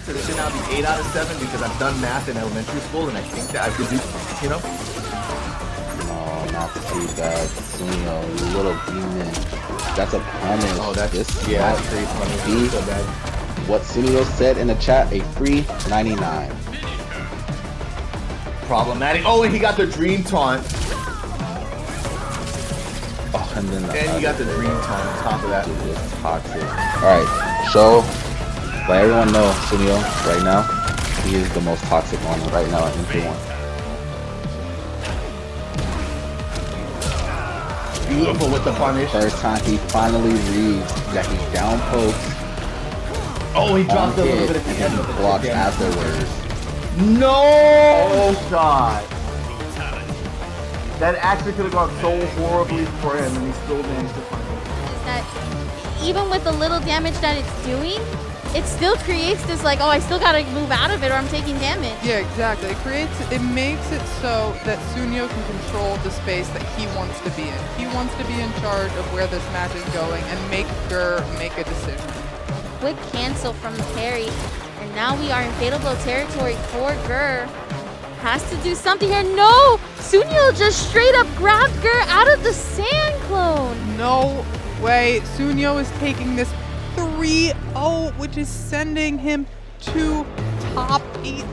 so it should now be 8 out of 7 because I've done math in elementary school and I think that I could do, you know? Oh, not too bad. Sooneo, you little demon. That's a punish. Oh, that's this yeah, might that's pretty funny. be So bad. what Sooneo said in the chat, a free 99. Problematic. Oh, and he got the dream taunt. Oh, and then You got the dream taunt on top of that. Dude, it's toxic. Alright, so let everyone know, Sooneo, right now, he is the most toxic one right now at MK1. Beautiful with the punish. First time he finally reads that he's down poked. Oh, he dropped a little bit at the and end he of the blocks damage. afterwards. No shot. That actually could have gone so horribly for him, and he still managed to find it. That even with the little damage that it's doing, it still creates this like, oh, I still gotta move out of it or I'm taking damage. Yeah, exactly. It makes it so that Sooneo can control the space that he wants to be in. He wants to be in charge of where this match is going and make Gur make a decision. Quick cancel from the parry, and now we are in fatal blow territory for Gur. Has to do something here. No! Sooneo just straight up grabbed Gur out of the sand clone. No way. Sooneo is taking this 3-0, which is sending him to top 8.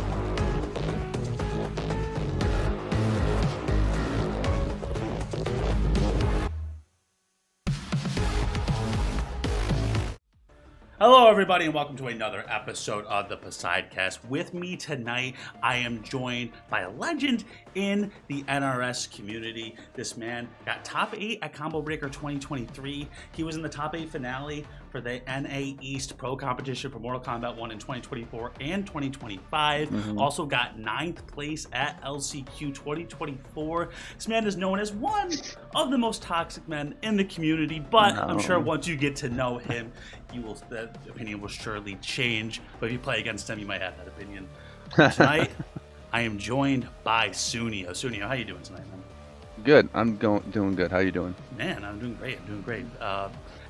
Hello everybody and welcome to another episode of the Poseidcast. With me tonight, I am joined by a legend in the NRS community. This man got top 8 at Combo Breaker 2023. He was in the top 8 finale for the NA East Pro competition for Mortal Kombat 1 in 2024 and 2025. Also got 9th place at LCQ 2024. This man is known as one of the most toxic men in the community, but I'm sure once you get to know him, that opinion will surely change. But if you play against him, you might have that opinion. Tonight, I am joined by Sooneo. Sooneo, how you doing tonight, man? Good. I'm doing good. How you doing? Man, I'm doing great.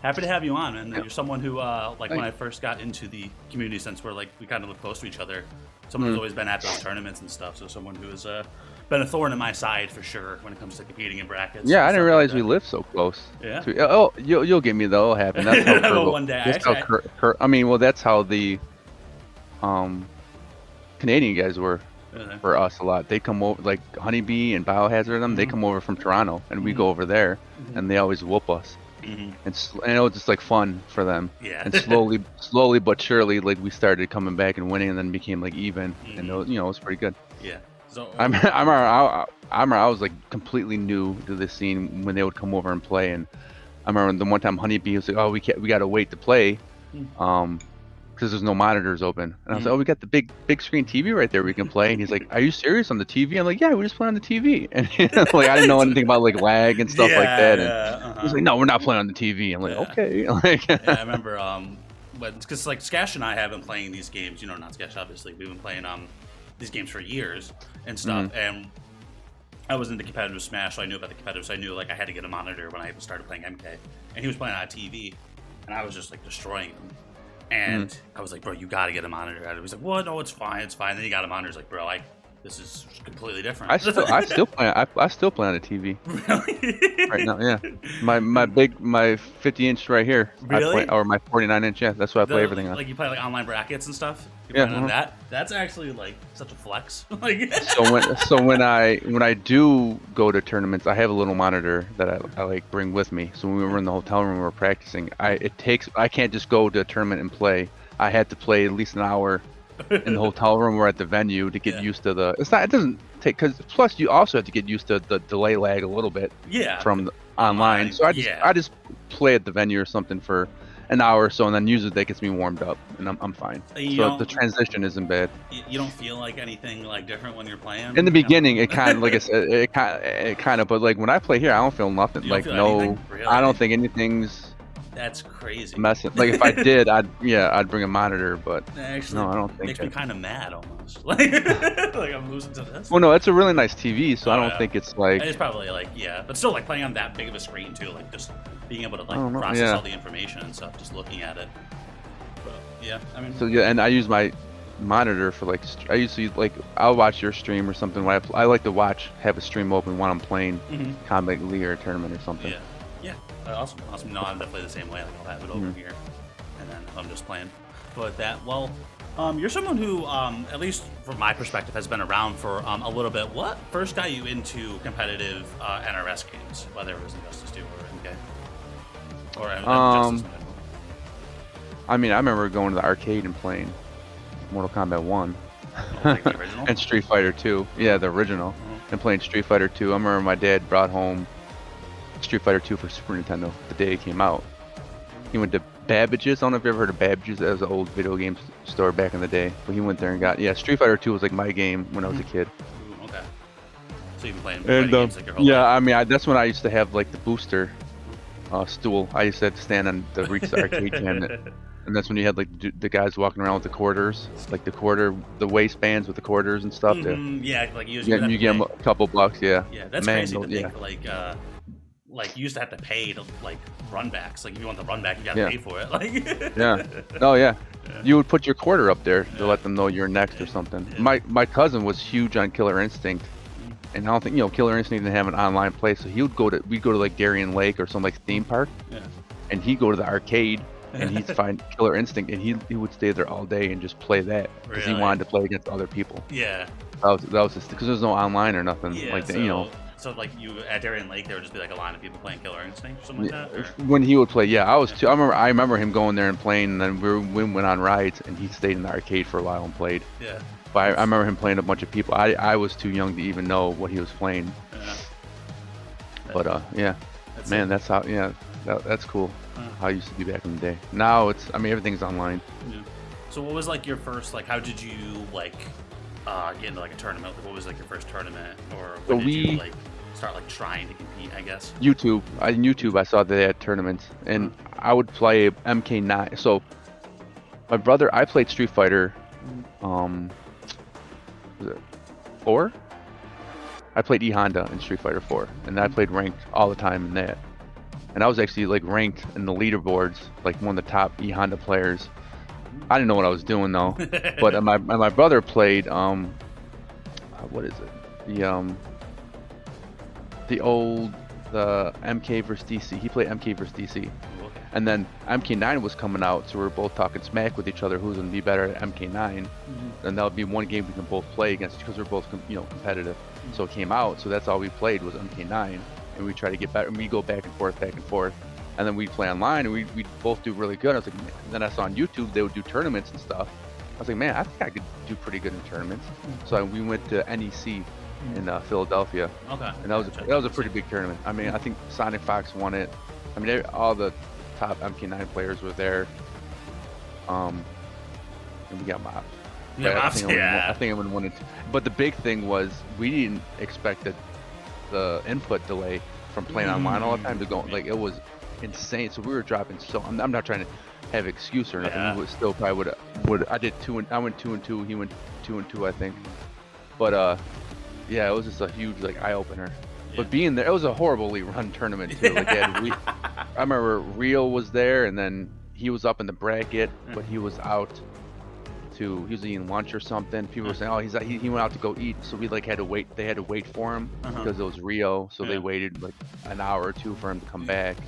Happy to have you on, man. You're someone who, when I first got into the community, since we kind of live close to each other, someone who's always been at those tournaments and stuff. So someone who has been a thorn in my side for sure when it comes to competing in brackets. Yeah, I didn't realize we lived so close. Yeah. Oh, you'll get me though. It'll happen. That's how Well, one day. That's that's how the Canadian guys were for us a lot. They come over, like Honeybee and Biohazard, them. They come over from Toronto, and we go over there, and they always whoop us. And it was just like fun for them. Yeah. And slowly but surely, like we started coming back and winning, and then became like even, and it was pretty good. Yeah. So I remember I was like completely new to this scene when they would come over and play, and I remember the one time Honeybee was like, "Oh, we gotta wait to play, because there's no monitors open." And I was like, "Oh, we got the big screen TV right there we can play." And he's like, "Are you serious on the TV?" I'm like, "Yeah, we just play on the TV." And like I didn't know anything about like lag and stuff like that. And he's like, "No, we're not playing on the TV." I'm like, "Okay." I remember because like Skash and I have been playing these games. Not Skash, obviously. We've been playing these games for years and stuff, and I was into competitive Smash, so I knew about the competitive, so I knew like I had to get a monitor when I started playing MK, and he was playing on a TV, and I was just like destroying him, and I was like, "Bro, you gotta get a monitor." And he was like, "What? No, it's fine. Then he got a monitor. He's like, "Bro, this is completely different." I still play on a TV. Really? Right now, yeah. My 50-inch right here. Really? Or my 49-inch, yeah. That's what I play everything on. Like you play like online brackets and stuff. On that. That's actually like such a flex. So when I do go to tournaments, I have a little monitor that I like bring with me. So when we were in the hotel room, we were practicing. I can't just go to a tournament and play. I had to play at least an hour in the hotel room or at the venue to get used to it doesn't take, because plus you also have to get used to the delay lag a little bit from the online. So I just play at the venue or something for an hour or so, and then usually that gets me warmed up, and I'm fine. So the transition isn't bad. You don't feel like anything like different when you're playing? In the beginning, it kind of, like I said, it kind of, but like when I play here, I don't feel nothing. You don't feel anything? Really? I don't think anything's That's crazy. Messing. Like if I did, I'd bring a monitor, but actually, no, I don't think. Makes me kind of mad almost. like I'm losing to this. Well, no, it's a really nice TV, so I don't think it's like. It's probably like but still like playing on that big of a screen too, like just being able to like process all the information and stuff, just looking at it. But yeah, I mean. So yeah, and I use my monitor for like I usually like I'll watch your stream or something. When I like to have a stream open when I'm playing Combat League or a tournament or something. Yeah. Awesome. No, I'm definitely the same way. Like, I'll have it over here, and then I'm just playing. But you're someone who, at least from my perspective, has been around for a little bit. What first got you into competitive NRS games, whether it was Injustice 2 or MK? Or Injustice? I mean, I remember going to the arcade and playing Mortal Kombat 1 Like the original? and Street Fighter 2. Yeah, the original. And playing Street Fighter 2. I remember my dad brought home Street Fighter 2 for Super Nintendo the day it came out. He went to Babbage's. I don't know if you ever heard of Babbage's. That was an old video game store back in the day. But he went there and got Street Fighter 2 was like my game when I was a kid. Ooh, okay. So you've been playing games like your whole life? I mean, that's when I used to have like the booster stool. I used to have to stand on the reach the arcade cabinet. And that's when you had like the guys walking around with the quarters, like the waistbands with the quarters and stuff. Yeah, like you get them a couple bucks. Yeah. Yeah, that's crazy to think. Like you used to have to pay to like run backs. Like if you want the run back, you got to pay for it. Like Oh yeah. You would put your quarter up there to let them know you're next or something. Yeah. My cousin was huge on Killer Instinct, and I don't think Killer Instinct didn't have an online play, so we'd go to like Darien Lake or some like theme park, and he'd go to the arcade. And he'd find Killer Instinct, and he would stay there all day and just play that because he wanted to play against other people. Yeah. That was just because there's no online or nothing like that, So like you at Darien Lake, there would just be like a line of people playing Killer Instinct or something like that. Or? When he would play, I was too. I remember him going there and playing, and then we went on rides, and he stayed in the arcade for a while and played. Yeah. But I remember him playing a bunch of people. I was too young to even know what he was playing. Yeah. But that's how. Yeah, that's cool. How it used to be back in the day. Now everything's online. Yeah. So what was like your first how did you get into like a tournament? What was like your first tournament, or when did you start trying to compete? I guess YouTube. I saw they had tournaments, and I would play MK9. So my brother, I played Street Fighter. Was it 4? I played E Honda in Street Fighter 4, and I played ranked all the time in that. And I was actually ranked in the leaderboards, like one of the top E Honda players. I didn't know what I was doing though. But my brother played what is it? The MK versus DC. He played MK versus DC. And then MK9 was coming out, so we were both talking smack with each other who's gonna be better at MK9. And that would be one game we can both play against because we're both competitive. So it came out, so that's all we played was MK9. And we try to get better, and we go back and forth, and then we'd play online, and we'd both do really good. I was like, man. And then I saw on YouTube they would do tournaments and stuff. I was like, man, I think I could do pretty good in tournaments. So we went to NEC in Philadelphia. Okay. And that was a pretty big tournament. I mean, I think Sonic Fox won it. I mean, all the top MK9 players were there. And we got mobbed. Yeah, I think I would have won it. But the big thing was we didn't expect the input delay from playing online all the time to go it was insane. So we were dropping I'm not trying to have excuse or nothing. We still probably would I went 2-2, he went 2-2 I think. But it was just a huge eye opener. But being there, it was a horribly run tournament too. I remember Rio was there, and then he was up in the bracket, but he was out. He was eating lunch or something. People were saying, "Oh, he went out to go eat." So we had to wait. They had to wait for him because it was Rio. So they waited an hour or two for him to come back.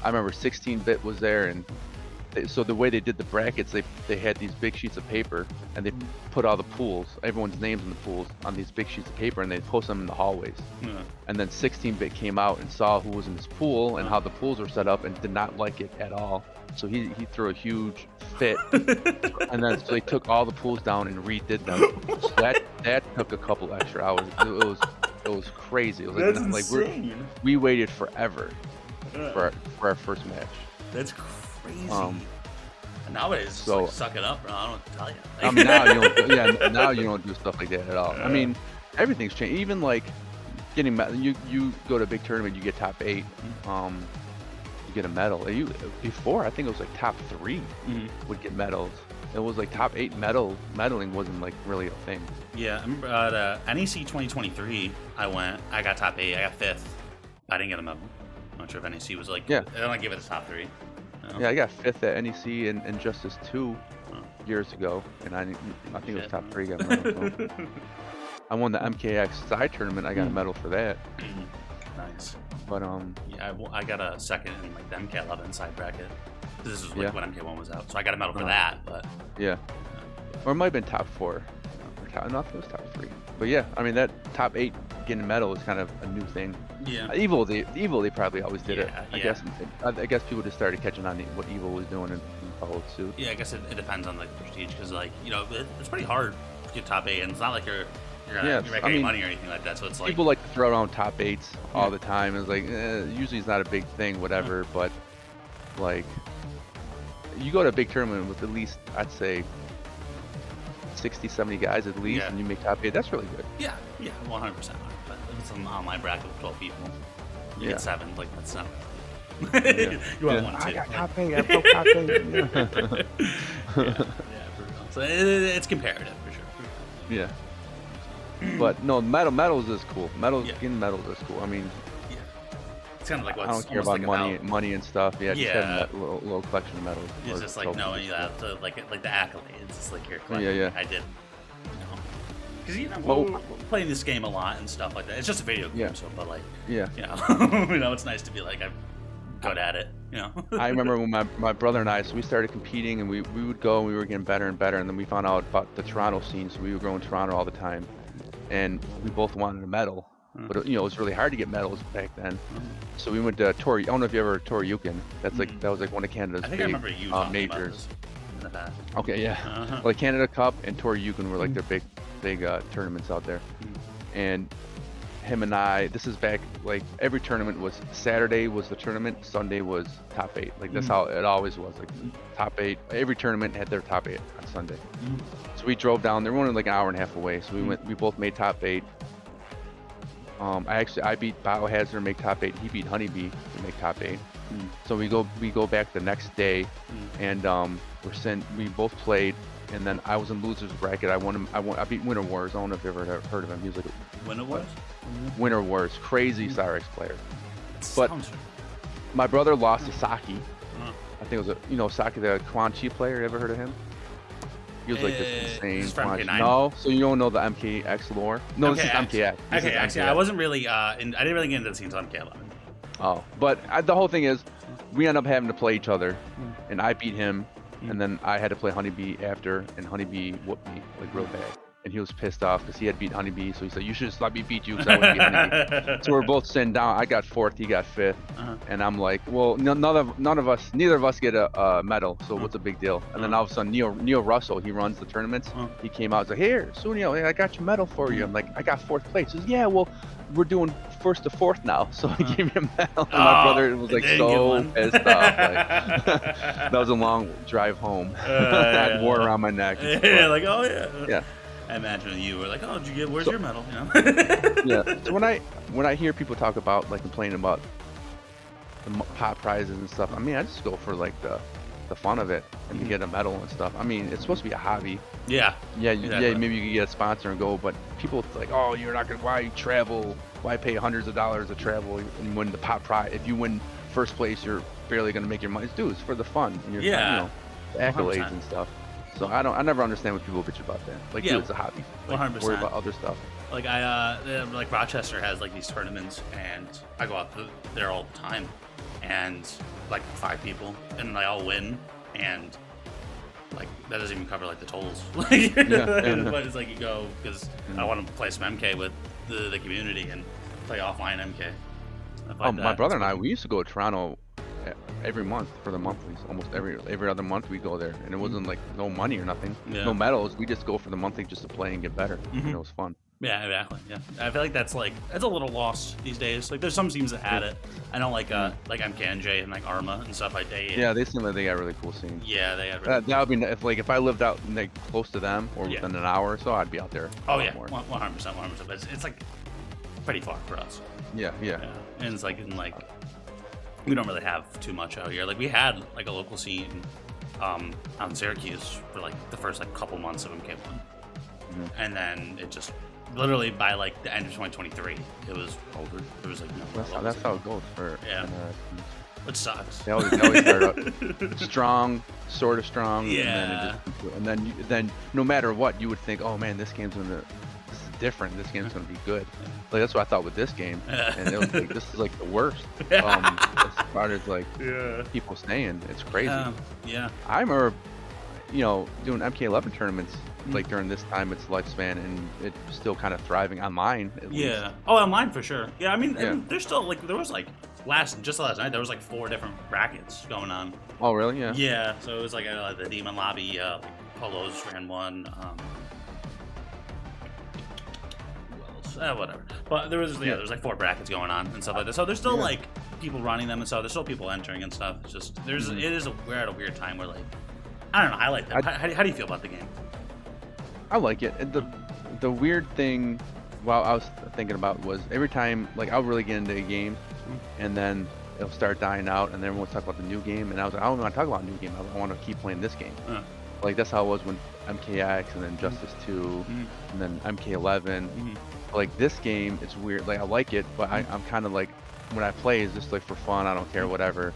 I remember 16-bit was there, and so the way they did the brackets, they had these big sheets of paper, and they put all the pools, everyone's names in the pools, on these big sheets of paper, and they post them in the hallways. And then 16-bit came out and saw who was in this pool and how the pools were set up, and did not like it at all. So he threw a huge fit, and then so they took all the pools down and redid them. So that took a couple extra hours. It was crazy. It was insane. We waited forever for our first match. That's crazy. And nowadays, suck it up, bro. I don't know what to tell you. I mean, now you don't do stuff like that at all. I mean, everything's changed. Even getting you go to a big tournament, you get top 8. You get a medal. Before, I think it was top 3 would get medals. It was top 8 medaling wasn't really a thing. Yeah, I remember at NEC 2023, I got top 8. I got 5th. I didn't get a medal. I'm not sure if NEC was they don't give it a top 3. No. Yeah, I got 5th at NEC and Injustice 2. years ago, and I think it was top 3. Got a medal. So. I won the MKX side tournament. I got a medal for that. Nice. But yeah, I got a second in like the MK11 side bracket. This is like when MK1 was out, so I got a medal for that. But yeah, or it might have been top 4. No, it was top 3. But yeah, I mean that top 8 getting a medal is kind of a new thing. Yeah. Evil, they probably always did it. I yeah. guess people just started catching on what Evil was doing and followed suit. Yeah, I guess it depends on like the prestige, because like it's pretty hard to get top 8, and it's not like you're making any money or anything like that. So it's like people like to throw around top 8s all the time. It's like usually it's not a big thing, whatever. But like you go to a big tournament with at least I'd say 60, 70 guys at least, and you make top 8. That's really good. Yeah, 100%. But if it's an online bracket with 12 people, you get 7. Like that's not. You want 1 too. I got top 8. I broke top 8. For real. So it's comparative for sure. Yeah. But no, medals is cool. Getting medals is cool. I mean, it's kind of like what's I don't care about like money and stuff. Yeah, just having a little collection of medals. It's just like knowing you have to like the accolades. It's like you're collecting. Yeah. I did. Because we're playing this game a lot and stuff like that. It's just a video game, so but like it's nice to be like I'm good at it. I remember when my brother and I, so we started competing, and we would go, and we were getting better and better, and then we found out about the Toronto scene, so we would go in Toronto all the time, and we both wanted a medal, but it was really hard to get medals back then. So we went to I don't know if you ever heard of Toryukin. That was like one of Canada's big majors. Okay, yeah. Like Canada Cup and Toryukin were like their big tournaments out there, and him and I, this is back, like every tournament was Saturday was the tournament, Sunday was top 8. Like that's how it always was. Like top 8, every tournament had their top 8 on Sunday. So we drove down. They were only like an hour and a half away. So we both made top 8. I beat Biohazard, make top 8. He beat Honeybee to make top 8. So we go back the next day, and we both played. And then I was in losers bracket. I beat Winter Wars. I don't know if you ever heard of him. He was like Winter Wars. Winter Wars, crazy Cyrex player. But my brother lost to Saki. I think it was Saki, the Quan Chi player. You ever heard of him? He was like this insane Quan Chi. No, so you don't know the MKX lore? No, this is MKX. Okay, actually, I wasn't really. I didn't really get into the scenes on MK11. Oh, but the whole thing is, we end up having to play each other, and I beat him. And then I had to play Honeybee after, and Honeybee whooped me like real bad. And he was pissed off because he had beat Honeybee, so he said, "You should just let me beat you because I wouldn't beat Honeybee." So we're both sitting down. I got 4th, he got 5th, and I'm like, "Well, neither of us get a medal, so what's the big deal?" And then all of a sudden, Neil Russell, he runs the tournaments. He came out, he's like, "Here, Sooneo, I got your medal for you." I'm like, "I got 4th place." He says, "Yeah, well, we're doing 1st to 4th now, so I gave you a medal." And my brother was like so pissed off. Like, that was a long drive home. I had war around my neck. Like, oh yeah. Yeah. I imagine you were like, "Oh, did you get? Where's your medal?" Yeah. So when I hear people talk about like complaining about the pop prizes and stuff, I mean, I just go for like the fun of it and to get a medal and stuff. I mean, it's supposed to be a hobby. Yeah. Yeah. Exactly. Yeah. Maybe you could get a sponsor and go, but people like, "Oh, you're not gonna. Why travel? Why pay hundreds of dollars to travel and win the pop prize? If you win 1st place, you're barely gonna make your money." Dude, it's for the fun and the accolades 100%. And stuff. So I never understand when people bitch about that. Like, dude, it's a hobby. Like, 100%. Worry about other stuff. Like like Rochester has like these tournaments, and I go out there all the time, and like 5 people, and I all win, and like that doesn't even cover like the totals. But it's like you go because I want to play some MK with the community and play offline MK. My brother and I, we used to go to Toronto every month for the monthlies. Almost every other month we go there, and it wasn't like no money or nothing, no medals. We just go for the monthly just to play and get better. And it was fun. Yeah, exactly. Yeah, I feel like that's a little lost these days. Like there's some teams that had it. I know like MK1 and like Arma and stuff like that. Yeah, they seem like they got really cool scenes. Yeah, they had. That would be if I lived out like close to them or within an hour or so, I'd be out there. Oh yeah, 100%. But it's like pretty far for us. Yeah. And it's like we don't really have too much out here. Like we had like a local scene out in Syracuse for like the first like couple months of MK1, and then it just literally by like the end of 2023 it was over. There was like no. That's how it goes for Which sucks. They always start out strong, sort of strong, Yeah. and then no matter what, you would think, oh man, this is different. This game's gonna be good. Like that's what I thought with this game, and it was like this is like the worst. As far as like people staying, it's crazy. Yeah. I remember, doing MK11 tournaments like during this time its lifespan, and it's still kind of thriving online. At least. Oh, online for sure. Yeah, I mean, there's still like there was like last night there was like 4 different brackets going on. Oh really? Yeah. Yeah. So it was like the Demon Lobby, like Polos ran one. Who else? Whatever. But there was there's like 4 brackets going on and stuff like that. So there's still like people running them and stuff. There's still people entering and stuff. It's just we're at a weird time where like I don't know. I like that. How do you feel about the game? I like it. And the weird thing, while I was thinking about was every time like I'll really get into a game, and then it'll start dying out, and then we'll talk about the new game, and I was like, I don't want to talk about a new game. I want to keep playing this game. Like that's how it was when MKX and then Justice 2 and then MK11. Like this game, it's weird. Like I like it, but I'm kind of like when I play is just like for fun. I don't care, whatever.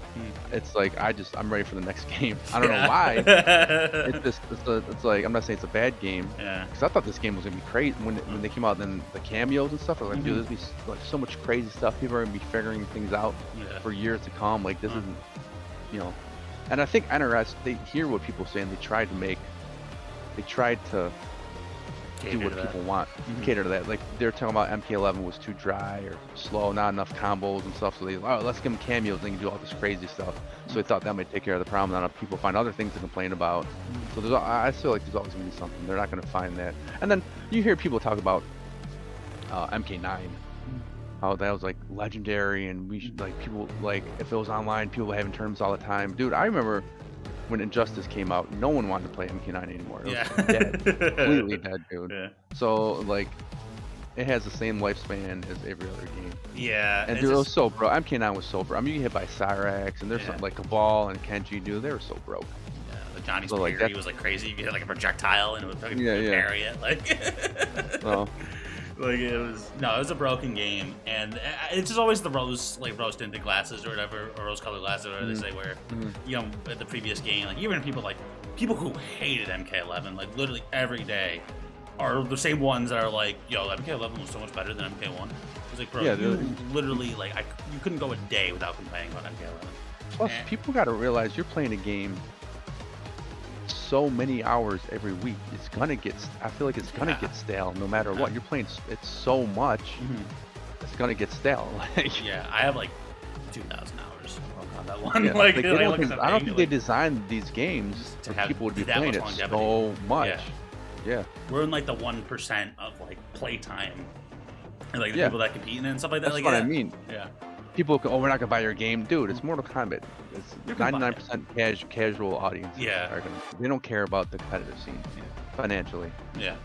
It's like I'm ready for the next game. I don't know why. It's like I'm not saying it's a bad game. Yeah. Because I thought this game was gonna be crazy when they came out. Then the cameos and stuff. I was like, dude, there's gonna be like so much crazy stuff. People are gonna be figuring things out for years to come. Like this isn't, And I think NRS, they hear what people say and they tried to do what people want, cater to that. Like they're talking about MK11 was too dry or slow, not enough combos and stuff. So let's give them cameos and they can do all this crazy stuff. So they thought that might take care of the problem. Now people find other things to complain about. So I feel like there's always gonna be something. They're not gonna find that. And then you hear people talk about MK9, how that was like legendary, and we should like people like if it was online, people were having tournaments all the time. Dude, I remember when Injustice came out, no one wanted to play MK9 anymore. It was dead, completely dead, dude. Yeah. So like, it has the same lifespan as every other game. Yeah. And dude, it was so broke. MK9 was so broke. I mean, you get hit by Cyrax, and there's something like Cabal and Kenji, dude. They were so broke. Yeah, the Johnny's so, like, he was like crazy. You get like a projectile and it would fucking parry it. Like, like it was a broken game, and it's just always the rose tinted glasses or whatever, or rose colored glasses, or whatever they say, where at the previous game, like even people who hated MK11, like literally every day, are the same ones that are like, yo, MK11 was so much better than MK1. It's like, bro, you literally like you couldn't go a day without complaining about MK11. Plus, people got to realize you're playing a game so many hours every week. It's gonna get. I feel like it's gonna get stale no matter what. You're playing. It's so much. It's gonna get stale. Like, yeah, I have like 2,000 hours on that one. Yeah, like, I don't think they designed these games to for people to be that playing it so much. Yeah. We're in like the 1% of like playtime, and like the people that compete in it and stuff like that. That's like, what I mean. Yeah. People go, we're not gonna buy your game, dude. It's Mortal Kombat. It's 99% casual audience. Yeah. They don't care about the competitive scene financially. Yeah.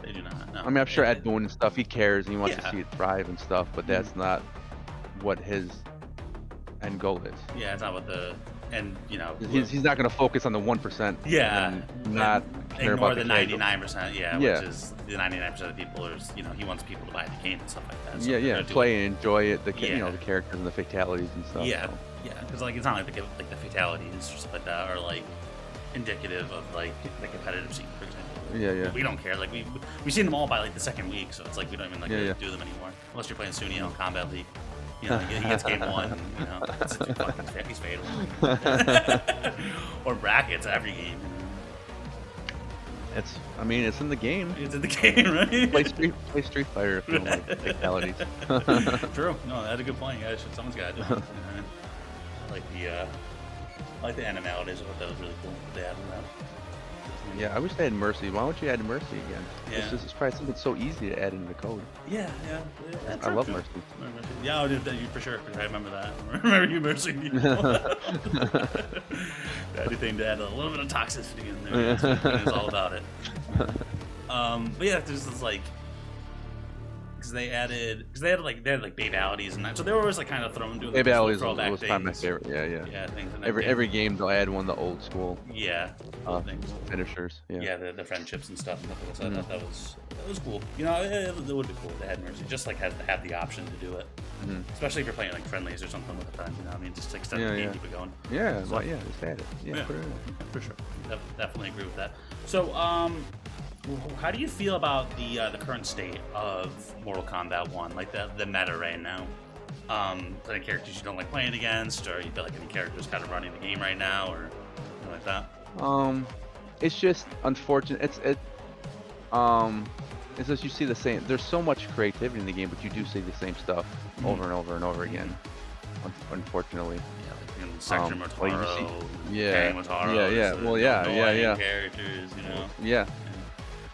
They do not. No. I mean, I'm sure Ed Boon and stuff. He cares and he wants to see it thrive and stuff, but that's not what his end goal is. Yeah, it's not what he's not gonna focus on the 1%. Yeah. And not care ignore about the 99%. Yeah. Which is the 99% of people is he wants people to buy the game and stuff like that. So play and enjoy it. The the characters and the fatalities and stuff. Yeah. So. Yeah, because like it's not like the fatalities or stuff like that are like indicative of like the competitive scene, for example. Yeah. We don't care. Like we've seen them all by like the second week, so it's like we don't even do them anymore unless you're playing Sooneo in Combat League. He gets game 1. He's fatal. Or brackets every game. It's in the game. It's in the game, right? Play Street Fighter if you don't like fatalities. True. No, that's a good point. Yeah, someone's got to do it. I like the animalities. I thought that was really cool. They added that. Yeah, I wish they had Mercy. Why don't you add Mercy again? Yeah. It's probably something so easy to add into the code. Yeah. I love Mercy. Yeah, I did that for sure. I remember that. I remember you Mercy people. Anything to add a little bit of toxicity in there. It's all about it. But yeah, there's this like, because they had like Babalities and that, so they were always like kind of thrown doing Babalities throwback was things. kind of my favorite. Yeah. Things. And Every game they'll add one of the old school things. finishers. Yeah. The friendships and stuff. So I thought that was cool. You know, it would be cool if they had Mercy. Just like have the option to do it, especially if you're playing like friendlies or something with a friend. You know, what I mean, just to extend the game, keep it going. Yeah, so, just add it. Yeah, put it in. For sure. Definitely agree with that. So, how do you feel about the current state of Mortal Kombat 1, like the meta right now? Any characters you don't like playing against, or you feel like any characters kind of running the game right now, or something like that? It's just unfortunate. It's just you see the same. There's so much creativity in the game, but you do see the same stuff over and over and over again. Unfortunately. Yeah, like in Sector Motaro, characters, you know. Yeah.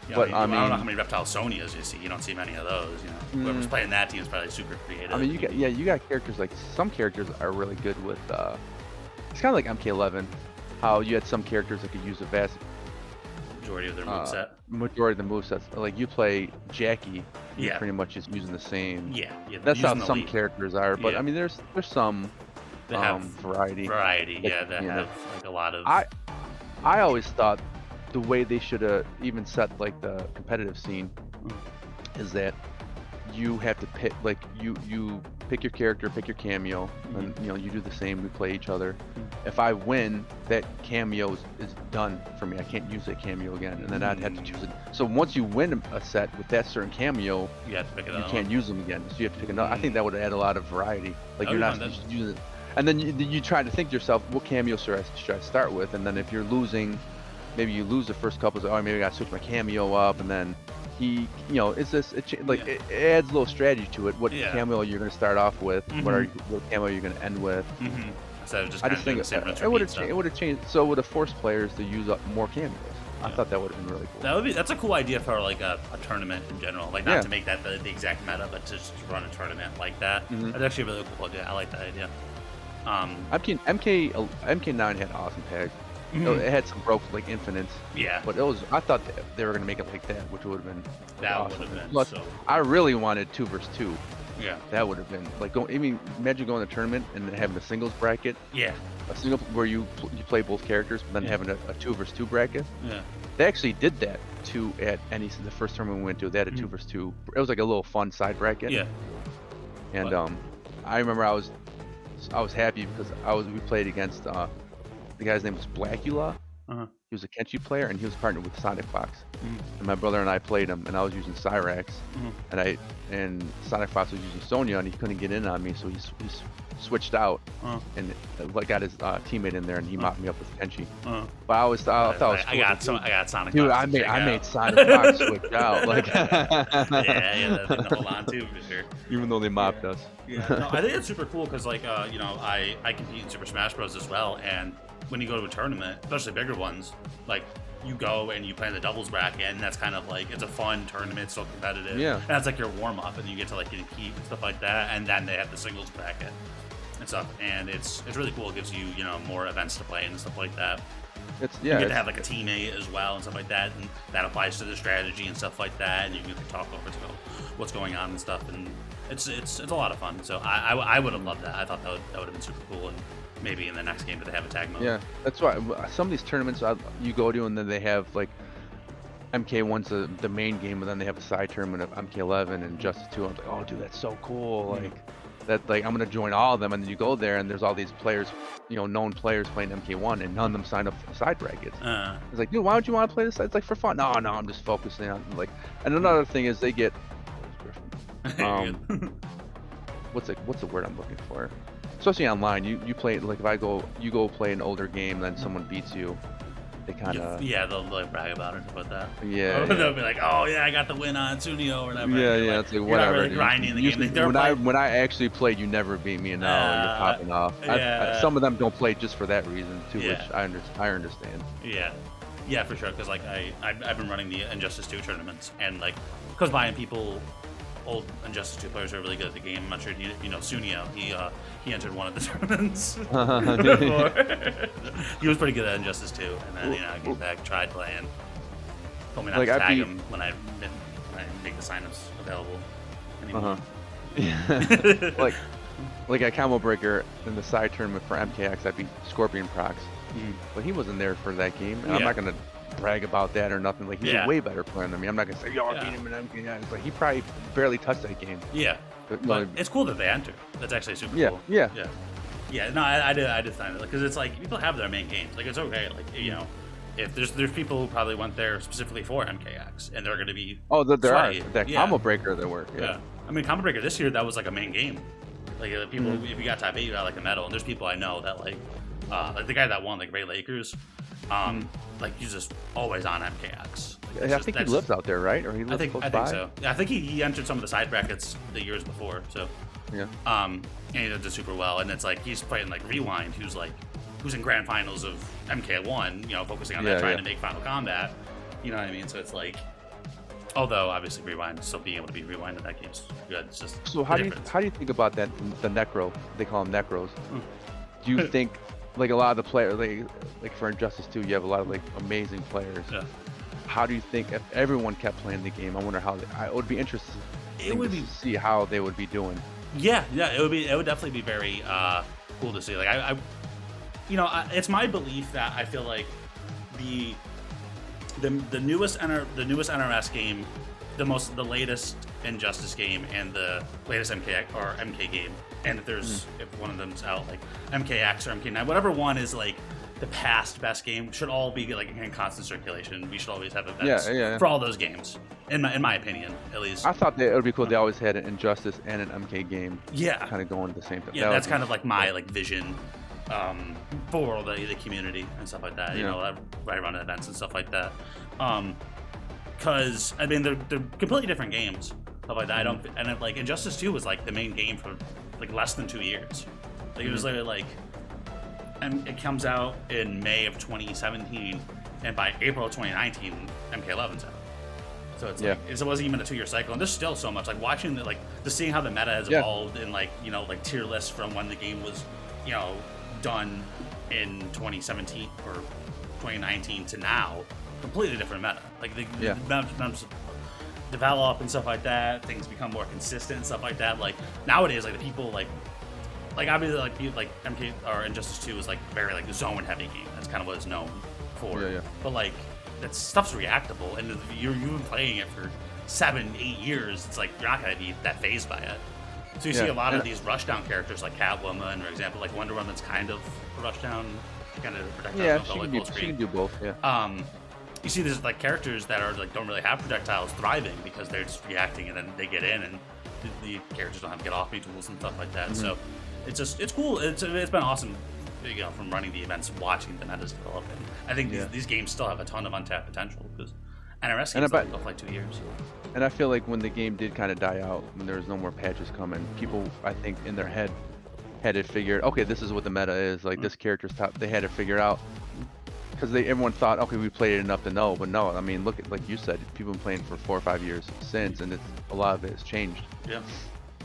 Yeah, But I don't know how many Reptile Sonias you see. You don't see many of those. You know, whoever's playing that team is probably super creative. I mean, you got characters like some characters are really good with. It's kind of like MK11, how you had some characters that could use a vast majority of their moveset. Majority of the movesets. Like you play Jackie, you're pretty much just using the same. Yeah. That's how some characters are. But I mean, there's some that have variety. That have like a lot of. I always thought the way they should have even set like the competitive scene is that you have to pick, like you pick your character, pick your cameo, and you do the same. We play each other. If I win, that cameo is done for me. I can't use that cameo again, and then I'd have to choose it. So once you win a set with that certain cameo, you have to pick it you can't use them again. So you have to pick another. I think that would add a lot of variety. Like you're not just using it, and then you try to think to yourself, what cameo should I start with? And then if you're losing, maybe you lose the first couple. So maybe I got to switch my cameo up, and then it's this it adds a little strategy to it. What cameo you're going to start off with? What cameo you're going to end with? Instead of just I just think it would have changed. So it would have forced players to use up more cameos. I thought that would have been really cool. That's a cool idea for like a tournament in general. Like not to make that the exact meta, but to just run a tournament like that. That's actually a really cool idea. I like that idea. MK9 had awesome tags. It had some broke like infinites. Yeah. But I thought they were gonna make it like that, which would have been awesome. Would have been. Plus, I really wanted 2 versus 2. Yeah. That would have been like imagine going to a tournament and then having a singles bracket. Yeah. A single where you play both characters, but then having a 2 versus 2 bracket. Yeah. They actually did that at the first tournament we went to. They had a 2 versus 2. It was like a little fun side bracket. Yeah. And I remember I was happy because we played against the guy's name was Blackula. He was a Kenshi player, and he was partnered with Sonic Fox. And my brother and I played him, and I was using Cyrax, and Sonic Fox was using Sooneo, and he couldn't get in on me, so he switched out and got his teammate in there, and he mopped me up with Kenshi. But I always thought it was cool. I got Sonic Dude, Fox. I made Sonic Fox switch out. Like that's thing to hold on to for sure. Even though they mopped us. Yeah, no, I think it's super cool because like I compete in Super Smash Bros as well, and when you go to a tournament, especially bigger ones, like you go and you play in the doubles bracket, and that's kind of like it's a fun tournament, so competitive. Yeah. And that's like your warm up, and you get to like compete and stuff like that, and then they have the singles bracket and stuff, and it's really cool. It gives you more events to play and stuff like that. You get to have like a teammate as well and stuff like that, and that applies to the strategy and stuff like that, and you can talk over to what's going on and stuff, and it's a lot of fun. So I would have loved that. I thought that would have been super cool, and maybe in the next game, but they have a tag mode. Yeah, that's why some of these tournaments you go to, and then they have like MK1's the main game, and then they have a side tournament of MK11 and Justice 2. I'm like, oh, dude, that's so cool. Like I'm gonna join all of them, and then you go there, and there's all these players, known players playing MK1, and none of them sign up for the side brackets. It's like, dude, why would you want to play this? It's like for fun. No, I'm just focusing on like. And another thing is they get. What's the word I'm looking for? Especially online, you play like if you go play an older game, then someone beats you, they kind of they'll like brag about it about that. Yeah, they'll be like, oh yeah, I got the win on Sooneo or whatever. Yeah, it's like whatever. Not really grinding the game. When I actually played, you never beat me, and now you're popping off. Some of them don't play just for that reason too, which I understand. Yeah, for sure. Because like I've been running the Injustice 2 tournaments, and like because buying people. Old Injustice 2 players are really good at the game. I'm not sure you know Sooneo. He entered one of the tournaments before. He was pretty good at Injustice 2, and then I came back, tried playing. Told me not to tag him when I make the signups available. anymore. Yeah. like at Combo Breaker in the side tournament for MKX, I beat Scorpion Prox, but he wasn't there for that game, and I'm not gonna brag about that or nothing. Like he's a way better player than me. I'm not gonna say, yo, I beat him in MKX. Like he probably barely touched that game. Yeah, but it's cool that they enter. That's actually super cool. Yeah. No, I did find it because it's like people have their main games. Like it's okay. Like you know, if there's people who probably went there specifically for MKX and they're gonna be there are sweaty. that Combo Breaker there were. Yeah. I mean, Combo Breaker this year that was like a main game. Like people, if you got top 8, you got like a medal. And there's people I know that like the guy that won, like Ray Lakers, like he's just always on MKX. Like, I think he lives out there, right? Or he lives close I by? think so. Yeah, I think he entered some of the side brackets the years before. So yeah. And he did super well. And it's like he's playing like Rewind, who's in grand finals of MK1. You know, focusing on that, trying to make Final Combat. You know what I mean? So it's like. Although obviously Rewind, still being able to be Rewind in that game is good. It's just so how do you think about that? The Necro, they call them Necros. Do you think like a lot of the players, like for Injustice 2, you have a lot of like amazing players. Yeah. How do you think if everyone kept playing the game? I wonder how it would be interesting. To see how they would be doing. Yeah, it would definitely be very cool to see. Like I it's my belief that I feel like the newest NRS game, the latest Injustice game, and the latest MK game, and if one of them's out, like MKX or MK9, whatever one is like the past best game, should all be like in constant circulation. We should always have events for all those games, in my opinion, at least. I thought that it would be cool. They always had an Injustice and an MK game. Yeah, kind of going at the same time. Yeah, that's kind of like my like vision. For the community and stuff like that, you know, right around events and stuff like that. Because I mean, they're completely different games, stuff like that. Like Injustice 2 was like the main game for like less than 2 years. Like it was literally like, and it comes out in May of 2017, and by April of 2019, MK11's out. So it's like it wasn't even a 2-year cycle, and there's still so much. Like watching seeing how the meta has evolved, and like like tier lists from when the game was done in 2017 or 2019 to now, completely different meta. Like the maps develop and stuff like that. Things become more consistent and stuff like that. Like nowadays, like the people like obviously like MK or Injustice 2 is like very like zone heavy game. That's kind of what it's known for. But like that stuff's reactable, and if you've been playing it for 7-8 years, it's like you're not gonna be that phased by it. So you see a lot of these rushdown characters like Catwoman, for example, like Wonder Woman's kind of rushdown, kind of projectile. She can do both. Yeah. You see there's like characters that are like don't really have projectiles thriving because they're just reacting, and then they get in, and the characters don't have to get off me tools and stuff like that. So it's cool. It's been awesome, from running the events, watching the metas develop. And I think these games still have a ton of untapped potential because NRS games go for like 2 years. And I feel like when the game did kind of die out, when there was no more patches coming, people, I think, in their head had it figured, okay, this is what the meta is. Like, this character's top. They had it figured out. Because everyone thought, okay, we played it enough to know. But no, I mean, look at, like you said, people have been playing for 4 or 5 years since, and a lot of it has changed. Yeah.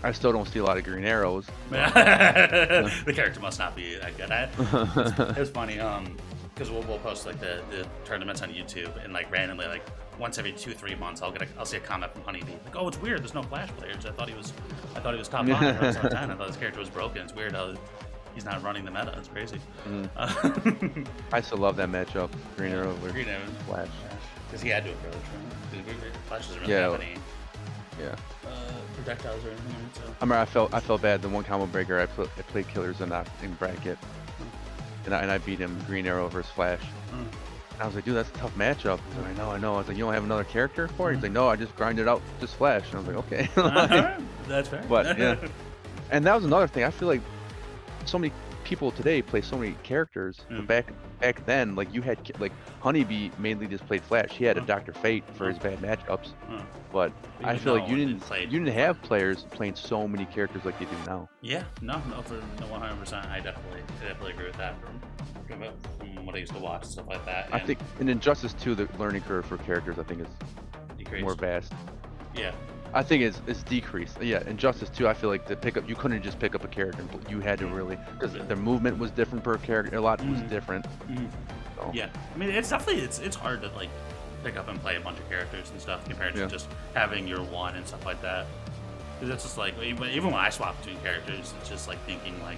I still don't see a lot of green arrows. The character must not be that good. It's funny, because we'll post like the tournaments on YouTube, and like randomly, like once every 2-3 months, I'll see a comment from Honeybee like, "Oh, it's weird. There's no Flash players. I thought he was top 5 I thought his character was broken. It's weird how he's not running the meta. It's crazy." I still love that matchup, Green Arrow with Flash, because he had to have really tried. Flash doesn't really have any. Projectiles or anything. So. I remember I felt bad. The one combo breaker I played Killers in bracket, and I beat him Green Arrow versus Flash. And I was like, dude, that's a tough matchup. He's like, I know. I was like, you don't have another character for it? He's like, no, I just grinded out just Flash. And I was like, okay. That's fair. But yeah, and that was another thing. I feel like so many people today play so many characters. But back then, like you had like Honeybee mainly just played Flash. He had a Dr. Fate for his bad matchups. But I feel like you didn't have players playing so many characters like you do now. Yeah, no, 100%. I definitely agree with that from what I used to watch and stuff like that. I think in Injustice 2, the learning curve for characters I think is decreased. More vast. Yeah. I think it's decreased. Yeah, Injustice 2, I feel like you couldn't just pick up a character. You had to really, because the movement was different per character. A lot was different. So. Yeah, I mean, it's definitely it's hard to like pick up and play a bunch of characters and stuff compared to just having your one and stuff like that. Because it's just like even when I swap between characters, it's just like thinking like.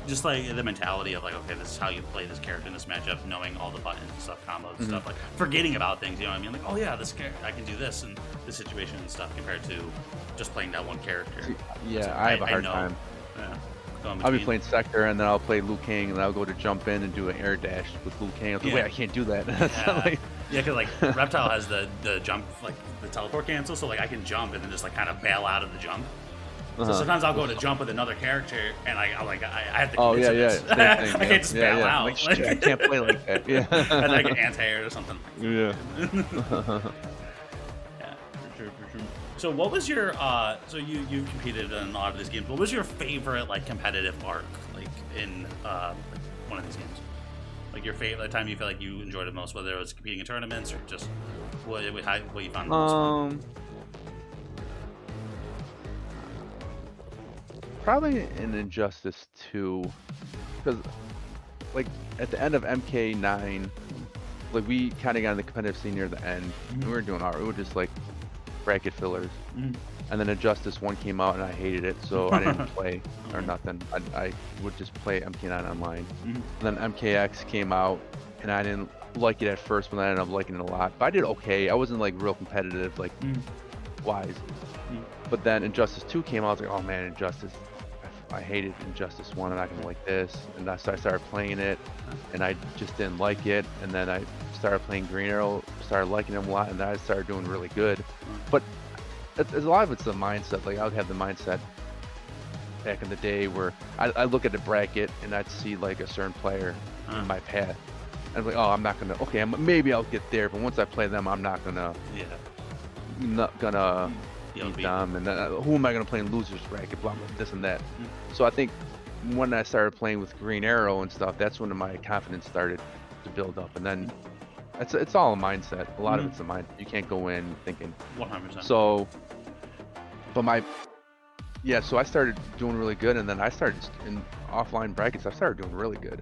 Just like the mentality of like, okay, this is how you play this character in this matchup, knowing all the buttons and stuff, combos and stuff, like forgetting about things, you know what I mean? Like, oh yeah, this character, I can do this in this situation and stuff compared to just playing that one character. Yeah, So I have a hard time. Yeah. I'll be playing Sector, and then I'll play Liu Kang, and then I'll go to jump in and do an air dash with Liu Kang. I was like, wait, I can't do that. Yeah, because like Reptile has the jump, like the teleport cancel, so like I can jump and then just like kind of bail out of the jump. So sometimes I'll go to jump with another character, and I have to. Oh yeah, yeah. Same thing, I can't just bail out. Like, shit, I can't play like that. Yeah. And like an anti-air or something. Yeah. Yeah, for sure. So what was your so you competed in a lot of these games. What was your favorite like competitive arc like in like, one of these games? Like your favorite time you feel like you enjoyed it most, whether it was competing in tournaments or just what you found the most fun? Probably in Injustice 2, because like at the end of MK9, like we kind of got in the competitive scene near the end. We were doing we were just like bracket fillers, and then Injustice 1 came out and I hated it, so I didn't play or nothing. I would just play MK9 online. And then MKX came out and I didn't like it at first, but I ended up liking it a lot. But I did okay. I wasn't like real competitive like wise. But then Injustice 2 came out. I was like, oh man, Injustice. I hated Injustice 1. I'm not gonna like this. And I started playing it, and I just didn't like it. And then I started playing Green Arrow, started liking him a lot, and then I started doing really good. But a lot of it's the mindset. Like I would have the mindset back in the day where I look at the bracket and I'd see like a certain player in my path. And I'm like, oh, I'm not gonna. Okay, maybe I'll get there, but once I play them, I'm not gonna. Beat them, and who am I going to play in losers bracket, blah, blah, this and that. So I think when I started playing with Green Arrow and stuff, that's when my confidence started to build up. And then it's all a mindset. A lot of it's a mind. You can't go in thinking 100%. So so I started doing really good, and then I started in offline brackets. I started doing really good.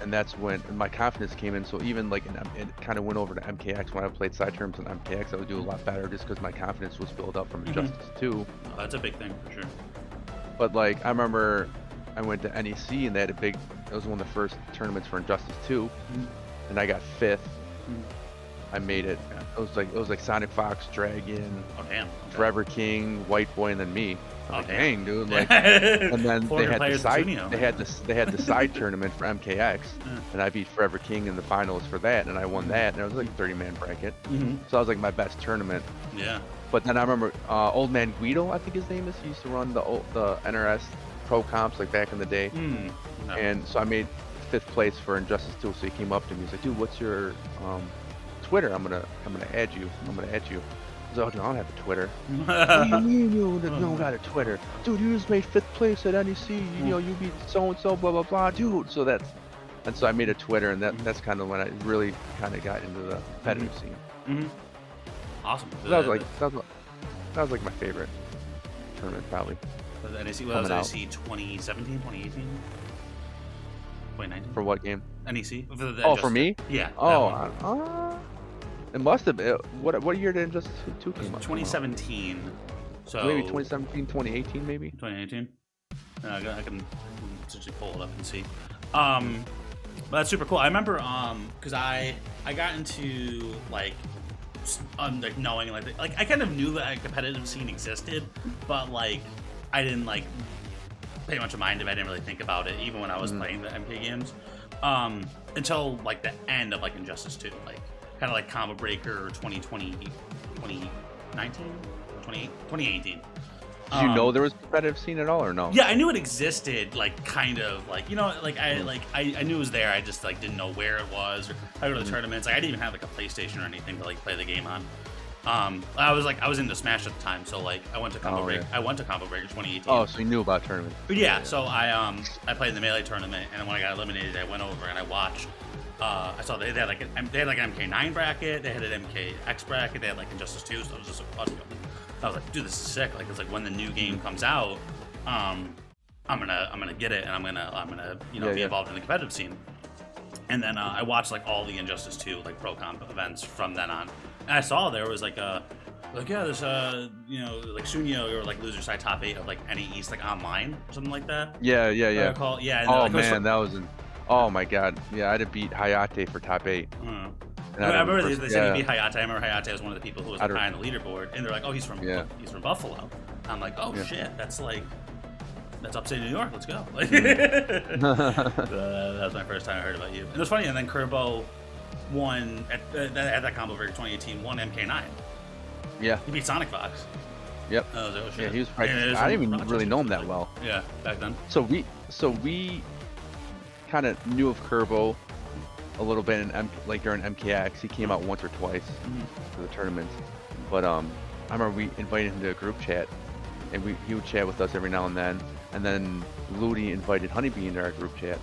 And that's when my confidence came in. So even like it kind of went over to MKX. When I played side terms on MKX, I would do a lot better just because my confidence was built up from Injustice 2. Oh, that's a big thing for sure. But like I remember I went to NEC and they had it was one of the first tournaments for Injustice 2, and I got 5th. I made it. It was like Sonic Fox, Dragon, Forever King, White Boy, and then me. I'm like, dang, dude! Like, and then they had the side tournament for MKX, and I beat Forever King in the finals for that, and I won that, and it was like a 30-man bracket. So that was like my best tournament. Yeah. But then I remember Old Man Guido, I think his name is. He used to run the NRS pro comps like back in the day, and so I made 5th place for Injustice 2. So he came up to me, he's like, dude, what's your Twitter? I'm gonna add you. I was like, oh, dude, I don't have a Twitter. What do you mean you don't got a Twitter? Dude, you just made 5th place at NEC. You beat so-and-so, blah, blah, blah. Dude, so I made a Twitter, and that's kind of when I really kind of got into the competitive scene. Awesome. That was like my favorite tournament, probably. Was NEC 2017, 2018? 2019? For what game? NEC? For me? Yeah. It must have been. What year did Injustice 2 came out? 2017. So maybe 2017, 2018, maybe. 2018. I can essentially pull it up and see. But that's super cool. I remember because I got into like knowing like I kind of knew that a competitive scene existed, but like I didn't like pay much mind if I didn't really think about it, even when I was playing the MK games. Until like the end of like Injustice 2, like kind of like Combo Breaker 2020, 2019, 2018. Did you know there was a competitive scene at all, or no? Yeah, I knew it existed, like kind of like I knew it was there. I just like didn't know where it was. Or I go to the tournaments. Like I didn't even have like a PlayStation or anything to like play the game on. I was into Smash at the time, so like I went to Combo Breaker. I went to Combo Breaker 2018. Oh, so you knew about tournaments? But yeah, so I played in the Melee tournament, and when I got eliminated, I went over and I watched. I saw they had like an MK9 bracket, they had an MKX bracket, they had like Injustice 2, so I was just like, I was like, dude, this is sick. Like it's like when the new game comes out, I'm gonna get it, and I'm gonna be involved in the competitive scene. And then I watched like all the Injustice 2 like pro comp events from then on. And I saw there was like a, yeah, there's you know, like Sooneo or like loser side top 8 of like any East like online or something like that. Yeah. Yeah. And Oh like, man, that was oh my god. Yeah, I'd have beat Hayate for top 8. I remember they said he beat Hayate. I remember Hayate was one of the people who was like, high on the leaderboard, and they're like, "Oh, he's from Buffalo." I'm like, "Oh shit, that's upstate New York. Let's go!" Like, that was my first time I heard about you. And it was funny. And then Kerbo won at that combo breaker 2018. Won MK9. Yeah. He beat Sonic Fox. Yep. Oh shit. Yeah, he was practicing. I didn't even really know him that well. Yeah, back then. So we kind of knew of Kerbo a little bit in like during MKX. He came out once or twice for the tournaments, but I remember we invited him to a group chat, and he would chat with us every now and then Ludi invited Honeybee into our group chat,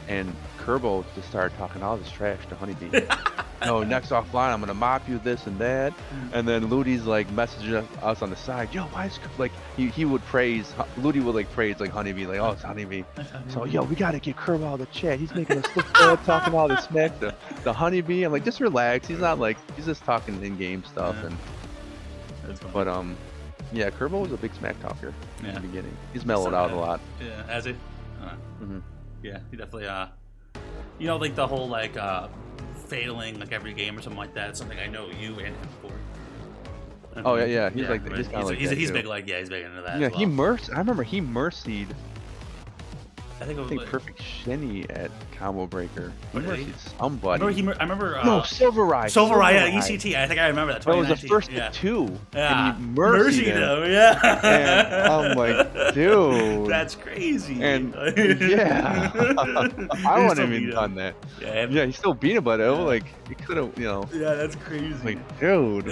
and Kerbo just started talking all this trash to Honeybee. No, next offline I'm gonna mop you this and that, and then Ludi's like messaging us on the side, yo, why is like he would praise Ludi would like praise like Honeybee, like, oh, it's Honeybee, so yo, we gotta get Kerbo out of the chat, he's making us look bad, talking all this smack to the Honeybee. I'm like, just relax, he's not like, he's just talking in-game stuff. And but yeah, Kerbo was a big smack talker in the beginning. He's mellowed out a lot. Yeah, has he? Yeah, he definitely you know, like the whole like failing like every game or something like that. It's something I know you and him for. Oh yeah, he's like right. he's kind of like he's big like he's big into that. Yeah, as well. I remember he mercied. I think Perfect Shenny at Combo Breaker. He What did he- mercied somebody. I remember. No, Silvereye. Silvereye, yeah, ECT. I think I remember that. That was the 2019. first yeah. two. Yeah. And he mercied him. yeah. And I'm like, dude. That's crazy. And yeah, I wouldn't have even beat done that. Yeah, Yeah, he still beat him, but like he could have, you know. yeah, that's crazy. Like, dude.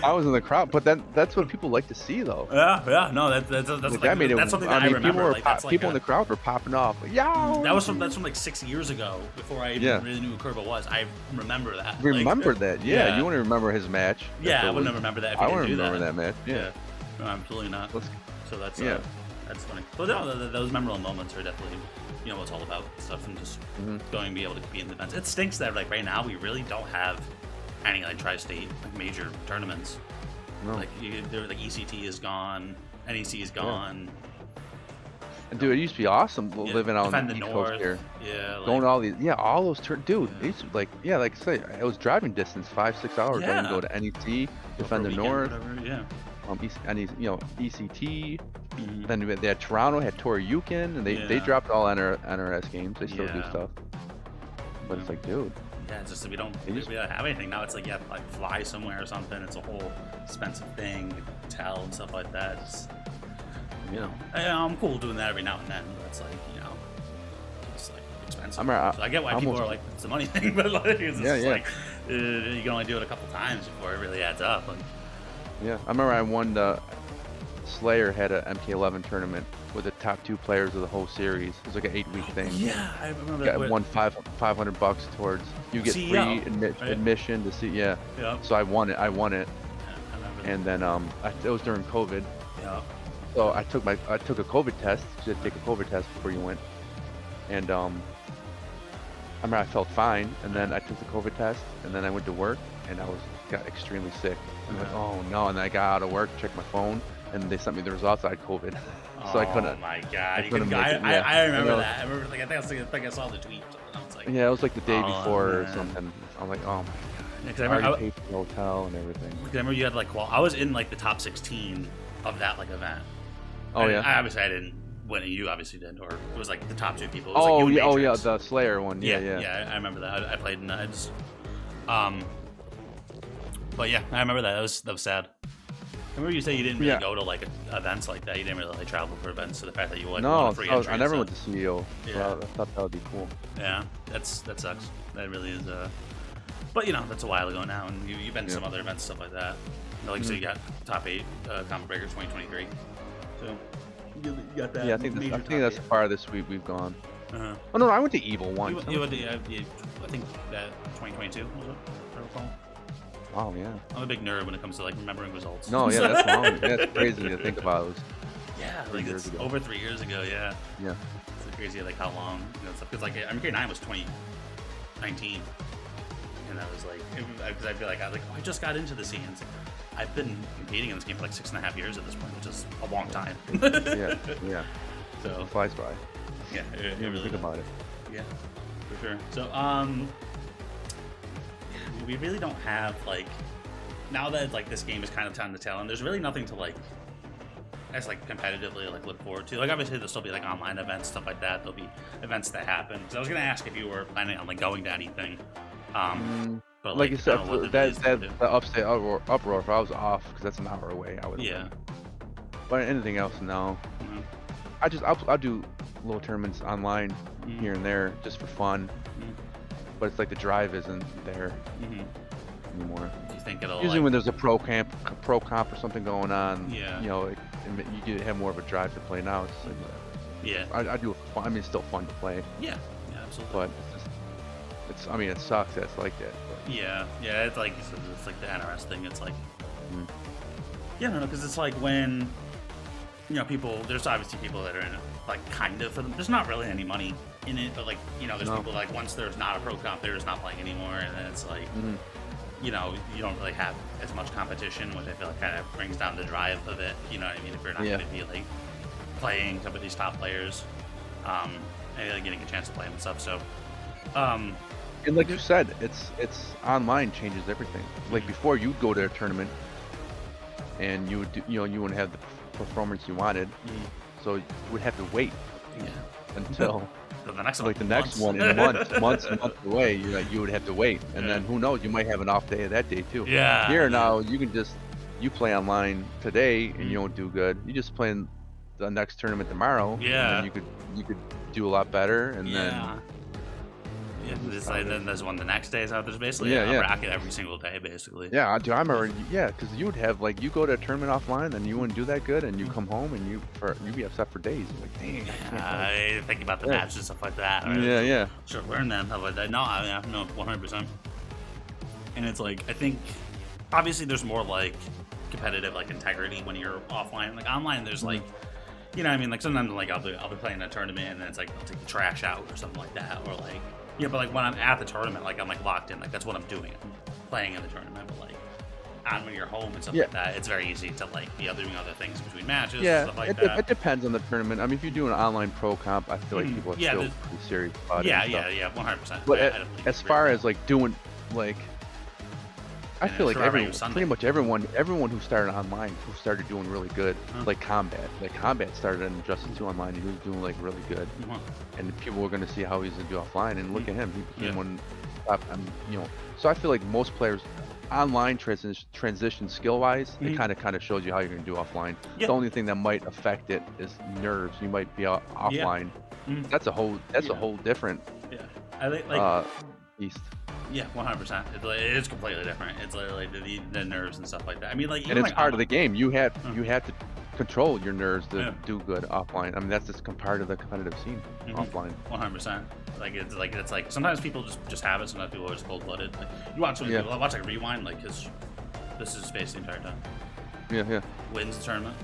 I was in the crowd, but that's what people like to see, though. yeah, no, that's Like, like, that made it. that's something that I people remember. were Like, that's like people a- in the crowd were popping off. Like, yo. that's from like 6 years ago, before I even really knew who Kerbo was. I remember that. Remember like, that? Yeah, you want to remember his match? Yeah, I wouldn't have remembered that if you I didn't wouldn't do remember that. that match. Yeah. No, absolutely not. So that's Yeah. that's funny. But no, those memorable moments are definitely, you know, what it's all about stuff, and just going to be able to be in the events. It stinks that like right now we really don't have any like tri-state like major tournaments. No. Like like ECT is gone, NEC is gone. Dude, it used to be awesome living out on the East Coast here. Yeah, like, Going to all these, all those dude. It used to, like I say, it was driving distance, 5-6 hours. I can go to NEC, defend the weekend, North, whatever, yeah. ECT. Then they had Toronto, had Toryukin, and they dropped all NRS games. They still do stuff, but it's like, dude. Yeah, it's just we don't have anything now. It's like you have to like fly somewhere or something. It's a whole expensive thing, hotel and stuff like that. Just, you know, I'm cool doing that every now and then, but it's like, you know, it's like expensive. So I get why people are like, it's a money thing, but like, it's just like you can only do it a couple times before it really adds up. Like, yeah, I remember I won the Slayer had a MK11 tournament with the top 2 players of the whole series. It was like an 8-week thing. Yeah, I remember that. Won $500 towards you get CEO, free admission to see. Yeah. So I won it. Yeah, I remember that. And then it was during COVID. Yeah. So I took a COVID test. You had to take a COVID test before you went. And I remember I felt fine, and then I took the COVID test, and then I went to work, and got extremely sick. I'm like, oh no! And then I got out of work, checked my phone, and they sent me the results. I had COVID, so I couldn't. Oh my god! I remember that. I remember, like, I think I saw the tweet. I was like, yeah, it was like the day before or man. something. I'm like, oh my god! Yeah, 'cause I already paid for the hotel and everything. I remember you had like, I was in like the top 16 of that like event. Oh yeah. I obviously I didn't win, and you obviously did, or it was like the top 2 people. It was, Oh like, you yeah, and oh yeah, Matrix. the Slayer one. Yeah. Yeah, I remember that. I played in that. But yeah, I remember that. That was sad. I remember you said you didn't really go to like events like that. You didn't really like travel for events. So the fact that you won a free entry. I never went to CEO. Yeah. So I thought that would be cool. Yeah, that sucks. That really is. But you know, that's a while ago now, and you've been to some other events, stuff like that. Like you said, you got top 8 Combo Breaker 2023. So you got that. Yeah, I think that's the part of this week we've gone. Uh-huh. Oh no, I went to Evil once. I think that 2022 was it? I recall. Oh yeah. I'm a big nerd when it comes to like remembering results. No, yeah, that's long. That's crazy to think about. It was yeah, like it's over 3 years ago. Yeah. Yeah. It's crazy like how long. Because like MK9 was 2019, and I was like, because I feel like I just got into the scene. And I've been competing in this game for like 6.5 years at this point, which is a long time. Yeah. So It flies by. yeah, it You really think does. about it. Yeah, for sure. So we really don't have like, now that like this game is kind of time to tell, and there's really nothing to like as like competitively like look forward to. Like obviously there'll still be like online events, stuff like that. There'll be events that happen. Because I was gonna ask if you were planning on like going to anything. But Like you said, I don't know what it that is to do. the upstate uproar. If I was off, because that's an hour away, I would. Yeah. But anything else, no. Mhm. I'll do little tournaments online Mhm. here and there just for fun. Mhm. But it's like the drive isn't there Mhm. anymore. Do you think it'll Usually like, when there's a pro comp or something going on, Yeah. you know, you have more of a drive to play now. It's like, yeah, I do it for fun. I mean, it's still fun to play, yeah, absolutely. but I mean, it sucks that it's like that. But Yeah, it's like you said, it's like the NRS thing. It's like, Mhm. yeah, no, because it's like when, you know, people. There's obviously people that are in it, like kind of for them. There's not really any money in it, but like, you know, there's No. people like once there's not a pro comp, they're just not playing anymore, and then it's like, Mhm. you know, you don't really have as much competition, which I feel like kind of brings down the drive of it. You know what I mean? If you're not Yeah. going to be like playing some of these top players, and like getting a chance to play them and stuff. So, And like you said, it's online changes everything. Like before, you'd go to a tournament, and you would you wouldn't have the performance you wanted, so you would have to wait yeah. until So the next one, like the next one in months away. You would have to wait, and then who knows? You might have an off day that day too. Yeah. Here yeah. now, you can just play online today, and Mhm. you don't do good. You just play in the next tournament tomorrow. Yeah. And then you could do a lot better, and Yeah. Yeah, it's like, then there's one the next day, so there's basically Yeah, a yeah. bracket every single day, basically. yeah, I remember. Yeah, because you would have like you go to a tournament offline, and you wouldn't do that good, and you come home and you'd be upset for days. You're like, dang. I can't play." I think about the Yeah. matches and stuff like that. Or Yeah. should learn them, stuff like that. No, I mean, no, 100%. And it's like, I think, obviously there's more like competitive like integrity when you're offline. Like online, there's like, you know what I mean? Like sometimes like I'll be playing a tournament and then it's like I'll take the trash out or something like that, or like, yeah, but like when I'm at the tournament, like I'm like locked in, like that's what I'm doing. I'm playing in the tournament, but like when you're home and stuff Yeah. like that, it's very easy to like be doing other things between matches Yeah, and stuff like it that. depends on the tournament. I mean, if you do an online pro comp, I feel like Mhm. people are Yeah, still there's- pretty serious about Yeah, it. and stuff. 100%. But I definitely as agree far with as like doing like, I And feel it's like forever your Sunday. pretty much everyone who started online who started doing really good, Huh. like Combat started in Justice 2 online, and he was doing like really good, that. Mhm. and people were going to see how he's going to do offline, and look at him, he became Yeah. one top, so I feel like most players online transition skill wise, Mhm. it kind of shows you how you're going to do offline. Yeah. The only thing that might affect it is nerves. You might be offline. Mhm. That's a whole Yeah. different Yeah, I think like beast. yeah, 100%. It is completely different. It's literally the nerves and stuff like that. I mean, like, And even it's like part of the game. You have Huh. to control your nerves to Yeah. do good offline. I mean, that's just part of the competitive scene Mhm. offline. 100%. Like it's like sometimes people just have it. Sometimes people are just cold blooded. Like you watch Yeah. people watch like Rewind, like because this is space the entire time. Yeah. Wins the tournament.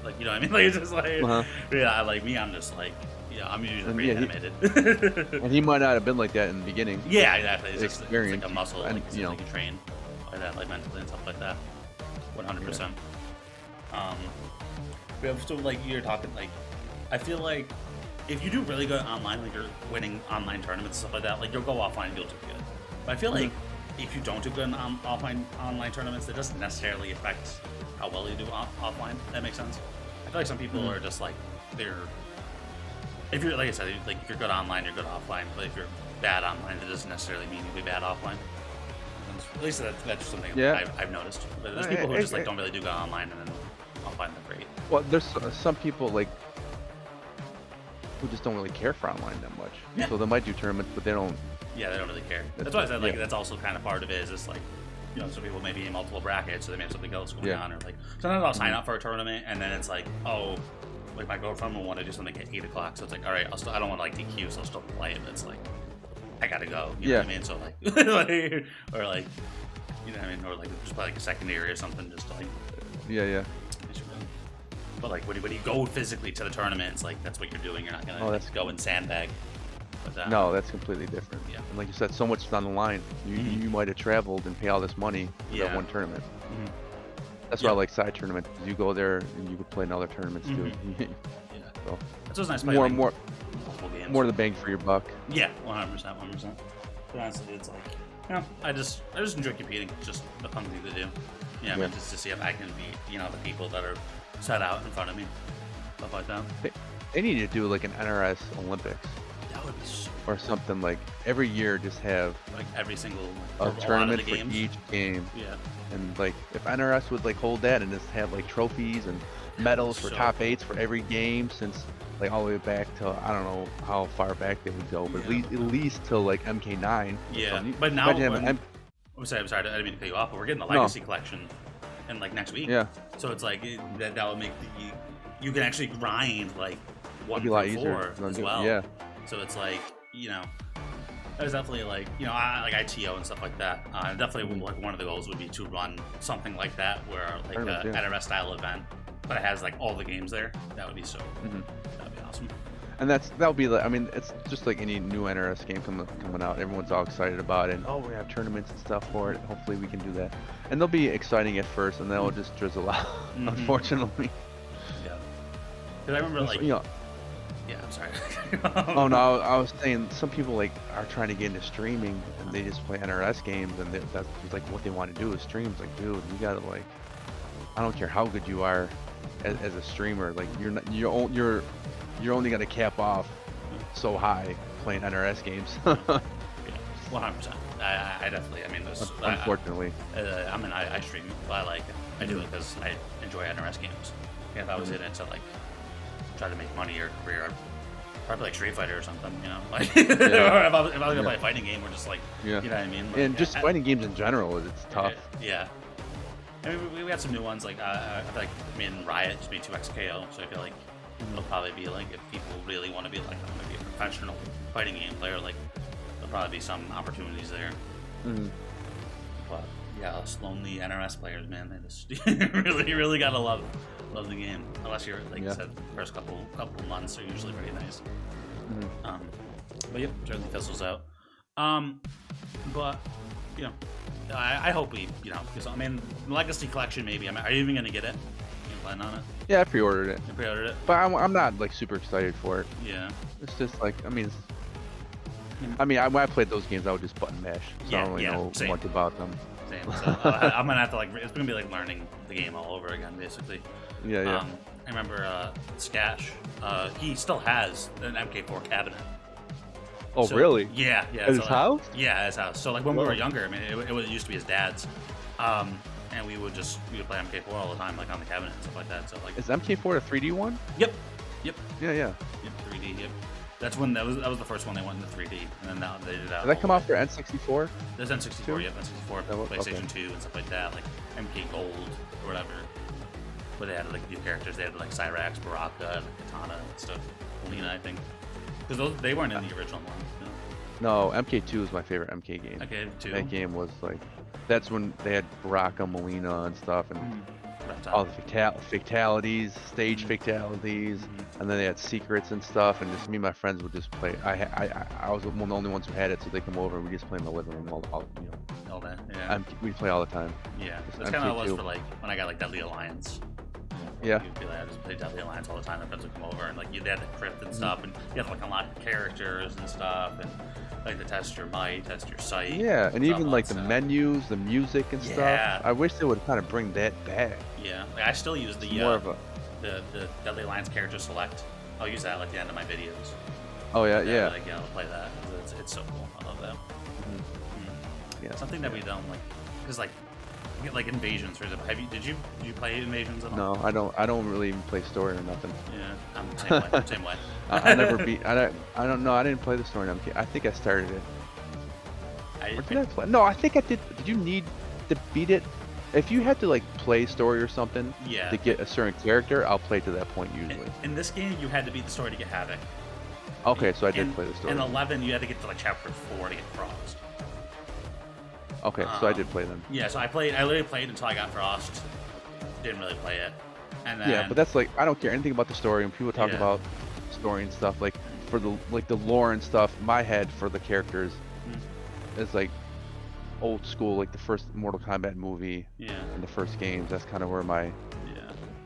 Like you know what I mean? Like it's just like Uh-huh. yeah. Like me, I'm just like yeah. I'm usually And pretty yeah, animated. And he might not have been like that in the beginning. Yeah, exactly. It's just it's Experience. like a muscle, And, like it's you know. like you train like that, like mentally and stuff like that. 100%. So like you're talking like, I feel like if you do really good online, like you're winning online tournaments and stuff like that, like you'll go offline and you'll do good. But I feel like if you don't do good in offline online tournaments, it doesn't necessarily affect how well you do offline. That makes sense. I feel like some people are just like if you're like I said, like if you're good online, you're good offline. But if you're bad online, it doesn't necessarily mean you'll be bad offline. At least that's something Yeah. I've noticed. But there's I- people who I- just like I- don't really do good online, and then offline they're great. Well, there's some people like who just don't really care for online that much. Yeah. So they might do tournaments, but they don't. Yeah, they don't really care. That's That's why I said like yeah. that's also kind of part of it. Is just like some people may be in multiple brackets, so they may have something else going Yeah. on, or like sometimes I'll sign up for a tournament and then it's like like my girlfriend will want to do something at 8 o'clock, so it's like all right, I don't want to like DQ, so I'll still play it. But it's like I gotta go. You know what I mean? So like, or like you know what I mean, or like just play like a secondary or something, just to like. Yeah. But like when you go physically to the tournament, it's like that's what you're doing. You're not gonna Oh, that's go and sandbag. But No, that's completely different. Yeah. And like you said, so much is on the line. You might have traveled and pay all this money for that one tournament. That's why I like side tournaments. You go there and you can play in other tournaments too. Yeah. So That's what's nice. more Multiple games. more the bang for your buck. Yeah, 100%, 100%. But honestly, it's like, I just enjoy competing. It's just a fun thing to do. Yeah, I mean, just to see if I can beat, the people that are set out in front of me, stuff like that. They need to do like an NRS Olympics That would be so or something like every year. Just have like every single a lot of tournament the for games. each game. Yeah, And like if NRS would like hold that and just have like trophies and medals for So top cool. 8s for every game since like all the way back to I don't know how far back they would go, but Yeah. at least till like MK9. Yeah, but now imagine having I'm sorry, I didn't mean to cut you off, but we're getting the Legacy Collection in like next week. Yeah. So it's like that would make you can actually grind like It'd be a lot 1 easier. through 4 as well. Yeah. So it's like there's definitely like I like ITO and stuff like that. Definitely like one of the goals would be to run something like that where like Tournament, a NRS style event, but it has like all the games there. That would be so. That would be awesome. And that'll be like, I mean, it's just like any new NRS game coming out. Everyone's all excited about it. And, oh, we have tournaments and stuff for it. Hopefully we can do that. And they'll be exciting at first, and then it'll just drizzle out, unfortunately. Yeah. Because I remember like. Yeah, I'm sorry. Oh no, I was saying some people like are trying to get into streaming and they just play NRS games and that's like what they want to do is stream. It's like, dude, you gotta like, I don't care how good you are as a streamer, like you're only gonna cap off so high playing NRS games. 100%. I definitely. I mean, Unfortunately. I stream, but I do it because I enjoy NRS games. If I was in it to like try to make money or career, I'd probably like Street Fighter or something, like. Or if I was gonna play a fighting game, or just like, you know what I mean. Like, and just fighting games in general, it's tough. Yeah. I mean, we got some new ones like I feel like Riot just made 2XKO, so I feel like it'll probably be like if people really want to be like I'm gonna be a professional fighting game player, like there'll probably be some opportunities there. But yeah, us lonely NRS players, man, they just really gotta love the game. Unless you're like you said, first couple months are usually pretty nice. But yep, certainly fizzles out. But I hope we because I mean Legacy Collection maybe. I mean, are you even gonna get it? You plan on it? Yeah, I pre-ordered it. You pre-ordered it? But I'm not like super excited for it. Yeah. It's just like when I played those games, I would just button mash, so I don't really know much about them. Same. So I'm gonna have to it's gonna be like learning the game all over again, basically. Yeah. I remember Skash. He still has an MK4 cabinet. Oh, So, really? Yeah. At his house? Yeah, at his house. So like when we were younger, I mean, it used to be his dad's, and we would play MK4 all the time, like on the cabinet and stuff like that. So like. Is MK4 a 3D one? Yep. Yeah. Yep. 3D. Yep. That's when that was the first one they went into 3D, and then now they did that. Did that come off for N64? There's N64, yep, N64, PlayStation 2, and stuff like that, like MK Gold or whatever. Where they had like new characters, they had like Cyrax, Baraka, and Katana and stuff. Lena, I think, because they weren't in the original one. No, MK2 is my favorite MK game. MK2. That game was like, that's when they had Baraka, Molina, and stuff, and all the fatalities, stage fatalities, and then they had secrets and stuff, and just me and my friends would just play. I was one of the only ones who had it, so they come over and we just play in the living room All that, yeah. We play all the time. Yeah, that's kind of what it was for like when I got like Deadly Alliance. Yeah. You'd be like, I just play Deadly Alliance all the time. My friends would come over and like they had the crypt and stuff, and you had like a lot of characters and stuff, and like to test your might, test your sight. Yeah, and even like the menus, the music and Yeah. stuff. I wish they would kind of bring that back. Yeah, like, I still use the Deadly Alliance character select. I'll use that like the end of my videos. Oh yeah, Yeah, yeah. like I'll play that. It's so cool. I love that. Yeah. Something that we don't like, because like you get like Invasions for example. Did you play Invasions at all? No, I don't really even play story or nothing. Yeah, I'm the same way. Same way. I never beat. I don't know. I didn't play the story. I think I started it. Or did I play? No, I think I did. Did you need to beat it? If you had to like play story or something to get a certain character, I'll play to that point usually. In this game, you had to beat the story to get Havoc. Okay, so I did play the story. In 11, you had to get to like chapter 4 to get Frost. Okay, so I did play them. Yeah, so I literally played until I got Frost. Didn't really play it. And then, yeah, but that's like, I don't care anything about the story. When people talk about story and stuff, like for the the lore and stuff, my head for the characters is like old school, like the first Mortal Kombat movie and the first games. That's kind of where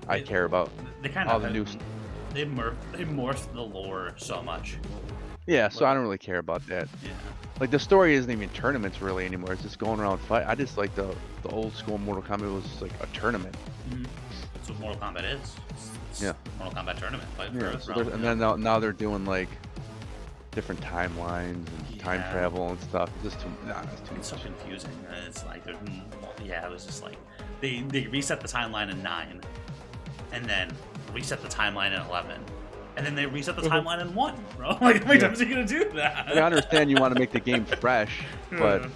I care about They kind all of the new. They morphed the lore so much. Yeah, so I don't really care about that. Yeah. Like the story isn't even tournaments really anymore. It's just going around fight. I just like the old school Mortal Kombat was just like a tournament. That's what Mortal Kombat is. It's Mortal Kombat tournament. And then now they're doing like different timelines and time travel and stuff. It's just too. It's so confusing. It's like it was just like they reset the timeline in 9, and then reset the timeline in 11. And then they reset the timeline in 1, bro. Like, how many times are you gonna do that? I understand you want to make the game fresh, but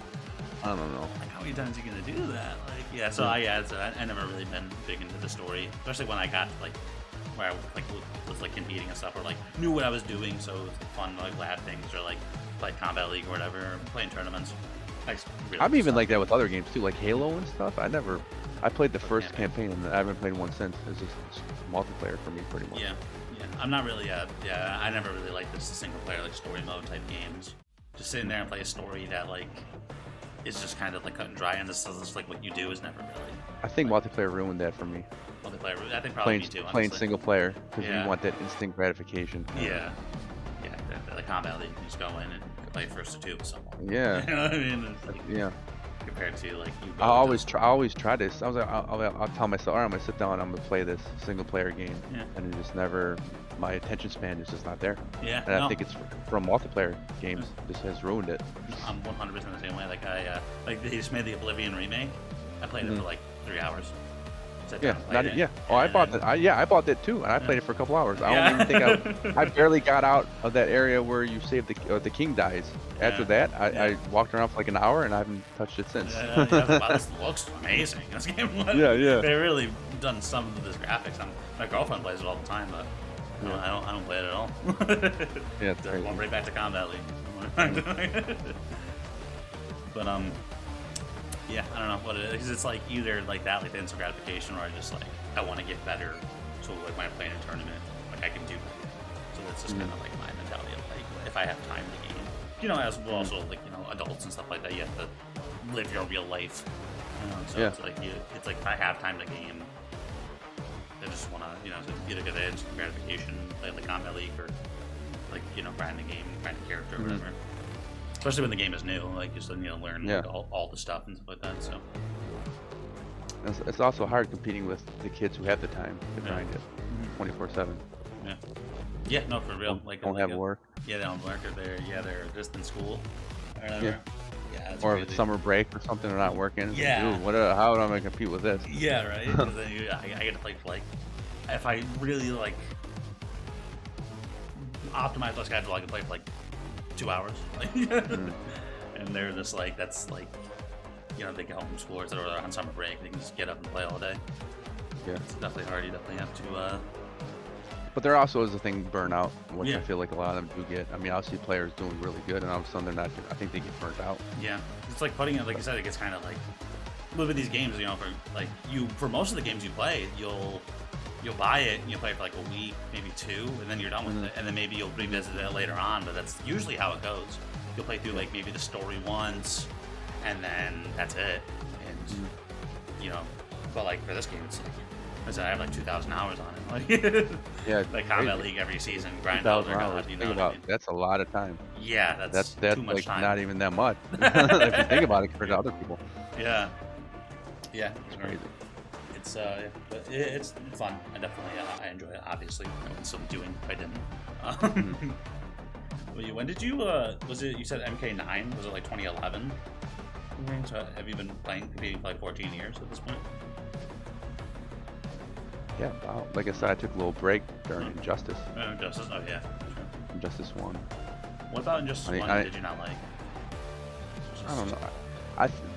I don't know. Like, how many times are you gonna do that? Like, so I never really been big into the story, especially when I got like where I was like competing and stuff, or like knew what I was doing, so it was like, fun to like lab things or like play Combat League or whatever, or playing tournaments. I'm even like that with other games too, like Halo and stuff. I played the first campaign and I haven't played one since. It's just multiplayer for me, pretty much. Yeah. I'm not really, I never really liked this single player, like story mode type games. Just sitting there and play a story that like is just kind of like cut and dry, and this is like what you do is never really. I think multiplayer ruined that for me. Multiplayer, I think probably me too. Playing single player because you want that instant gratification. Yeah. Like Combat League, you can just go in and play first or two with someone. Yeah. You know what I mean? Yeah. Compared to like you. I always try this. I was like, I'll tell myself, all right, I'm gonna sit down, and I'm gonna play this single player game, and it just never. My attention span is just not there. Yeah. And I think it's from multiplayer games. This has ruined it. I'm 100% the same way. Like like they just made the Oblivion remake. I played it for like 3 hours. Oh, I bought that. I bought that too, and I played it for a couple hours. I don't even think I barely got out of that area where you save the king dies. After that, I walked around for like an hour, and I haven't touched it since. Wow, this looks amazing. This game. They really done some of this graphics. My girlfriend plays it all the time, but I don't play it at all. Yeah, it's going right back to Combat League. But yeah, I don't know what it is. It's like either like that, like the instant gratification, or I just like I want to get better. So like when I play in a tournament, like I can do better. So that's just kind of like my mentality of like if I have time to game. You know, as well also like adults and stuff like that, you have to live your real life. So it's like it's like if I have time to game, I just want to either get that instant gratification, play like Combat League, or like grind the game, grind the character, or whatever. Especially when the game is new, like you still need to learn like, all the stuff and stuff like that. So it's also hard competing with the kids who have the time to grind it 24/7. Yeah, no, for real. Don't have work. Yeah, they don't work, or they're just in school. Or whatever. Or if it's summer break or something, they're not working. Yeah. Dude, how am I gonna compete with this? Yeah, right. Then I get to play for like, if I really like optimize my schedule, I can play for like 2 hours. And they're just like that's like, they get home from school or they're on summer break. They can just get up and play all day. Yeah, it's definitely hard. You definitely have to. But there also is a thing burnout, which I feel like a lot of them do get. I mean, I'll see players doing really good, and all of a sudden they're not. I think they get burnt out. Yeah, it's like putting it. Like you said, it gets kind of like with these games. For most of the games you play, you'll buy it and you'll play it for like a week, maybe 2, and then you're done with it, and then maybe you'll revisit it later on. But that's usually how it goes. You'll play through like maybe the story once, and then that's it. And but like for this game, it's like. I have like 2,000 hours on it. Like, like Combat League every season, grind out their god. Think about that's a lot of time. Yeah, that's too much like time. Not even that much. If you think about it compared to other people. Yeah, it's crazy. It's but it's fun. I definitely I enjoy it. Obviously, I'm still doing. If I didn't. When did you? Was it? You said MK9? Was it like 2011? So have you been competing for like 14 years at this point? Yeah, like I said, I took a little break during Injustice. Injustice, oh yeah. Injustice 1. What about Injustice 1 did you not like? I don't know.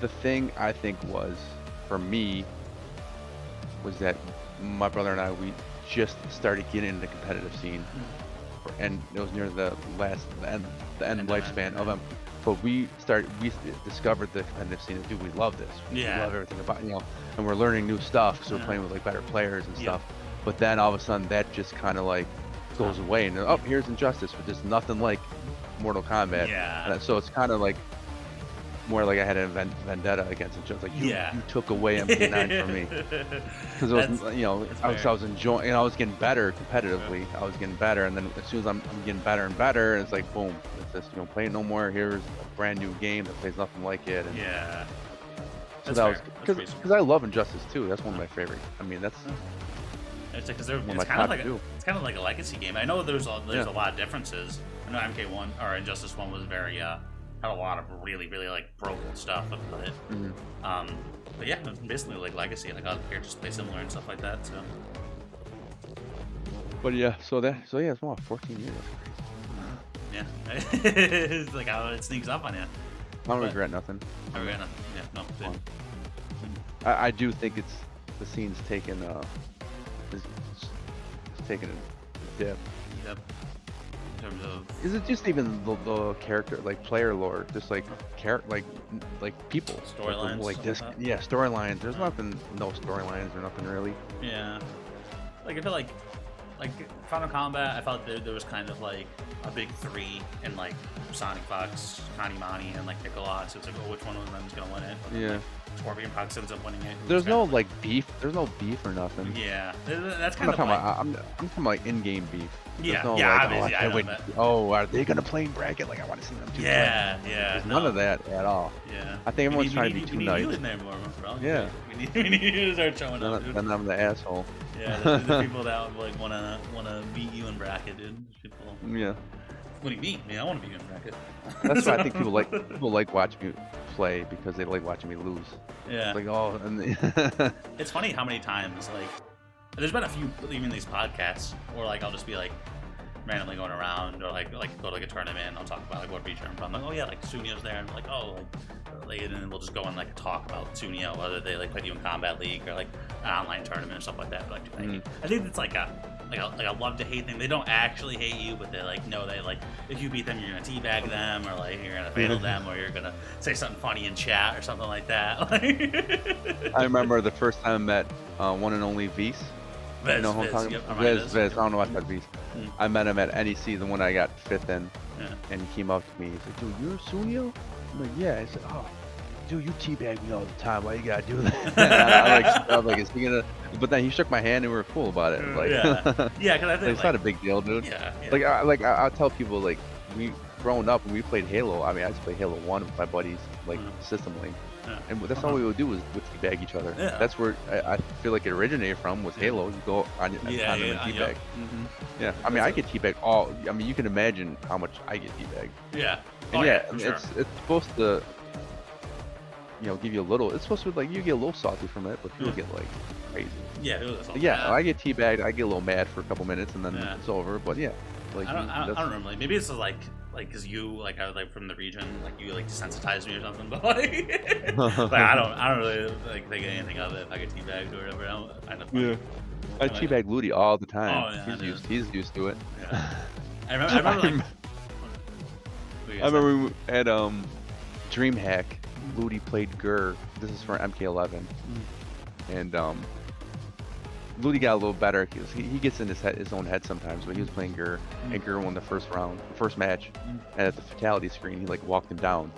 The thing I think was, for me, was that my brother and I, we just started getting into the competitive scene. And it was near the end lifespan of them. But we discovered the competitive scene, and dude, we love this. We love everything about and we're learning new stuff because we're playing with like better players and stuff. But then all of a sudden, that just kind of like goes away, and oh, here's Injustice, but there's nothing like Mortal Kombat. Yeah. And so it's kind of like more like I had a vendetta against Injustice. Like you took away MK9 from me because it was, you know, I was enjoying, I was getting better competitively. I was getting better, and then as soon as I'm getting better and better, it's like boom, it's just, you know, play it no more. Here's a brand new game that plays nothing like it. And Yeah. so that was because I love Injustice too. That's one of my favorite. I mean, that's it's one of my kind of top like two. it's kind of like a legacy game. I know there's a lot of differences. I know MK1 or Injustice 1 was very had a lot of really like broken stuff about it. But yeah, it's basically like legacy. Like other characters play similar and stuff like that. So. But yeah, so yeah, it's more 14 years. Yeah, it's like how it sneaks up on you. I don't regret nothing. I regret nothing. Yeah, no. Same. I do think it's the scene's taken it's taken a dip. Yep. In terms of Is it just even the character, like player lore, just like like people Storylines, like this? like that? Yeah, storylines. There's nothing, no storylines or nothing really. yeah, like I feel like Final Combat. I felt there was kind of like a big three in like Sonic Fox, Connie Monty, and like Nicolas. So it's like, oh, which one of them is gonna win it? But Yeah. Like, Scorpion Fox ends up winning it. There's no like beef. There's no beef or nothing. Yeah, that's I'm kind not of talking like. about. I'm talking like in-game beef. There's Yeah, no, yeah, like, obviously, I know wait, that. oh, are they gonna play in bracket? Like I want to see them do. Yeah, play. yeah. There's no. none of that at all. Yeah. I think everyone's trying to be we too need nice. you in there more, bro. Yeah. We need you to start showing up, dude. Then I'm the asshole. Yeah, the people that like wanna beat you in bracket, dude. People. Yeah. What do you mean? I mean, I want to beat you in bracket. That's why I think people like watching me play because they like watching me lose. Yeah. It's like, oh, and It's funny how many times like there's been a few even these podcasts where like I'll just be like randomly going around or like go to like a tournament. I'll talk about like what region I'm from. Like, oh yeah, like Suneo's there, and like oh like and then we'll just go and like talk about Sooneo, whether they like play you in Combat League or like an online tournament or stuff like that. But, like, I think it's like a love to hate thing. They don't actually hate you, but they like know that like if you beat them, you're gonna teabag them or like you're gonna fatal them or you're gonna say something funny in chat or something like that. I remember the first time I met one and only Viz. Viz, You know who I'm talking yep, about? Viz, Viz. yep. I don't know about Viz. I met him at NEC, the one I got 5th in, Yeah. and he came up to me. He's like, dude, you're Sooneo? I'm like, yeah. He said, oh, dude, you teabag me all the time. Why you gotta do that? I was like, is he gonna? But then he shook my hand and we were cool about it. Like, yeah, because I think it's not a big deal, dude. yeah. Like I'll tell people like we growing up when we played Halo. I mean, I just played Halo 1 with my buddies, like System Link, and that's all we would do was teabag each other. Yeah. That's where I feel like it originated from was Halo. You go on them and teabag. Yep. Yeah, I mean, I get teabag all. I mean, you can imagine how much I get teabagged. Yeah. And for sure. it's supposed to, you know, give you a little. It's supposed to like you get a little salty from it, but people get like crazy. Yeah, it was Yeah, I get teabagged. I get a little mad for a couple minutes and then it's over. But yeah, like I don't remember. Like, maybe it's just like because you like I was like from the region, like you like desensitized me or something. But like, like I don't really like think anything of it. If I get teabagged or whatever, I end up. Yeah. I teabag Ludi all the time. Oh, yeah, he's used to it. Yeah. I remember like. I remember at DreamHack, Ludi played Gur. This is for MK11, and Ludi got a little better. He gets in his own head sometimes, but he was playing Gur, and Gur won the first match, and at the fatality screen, he like walked him down,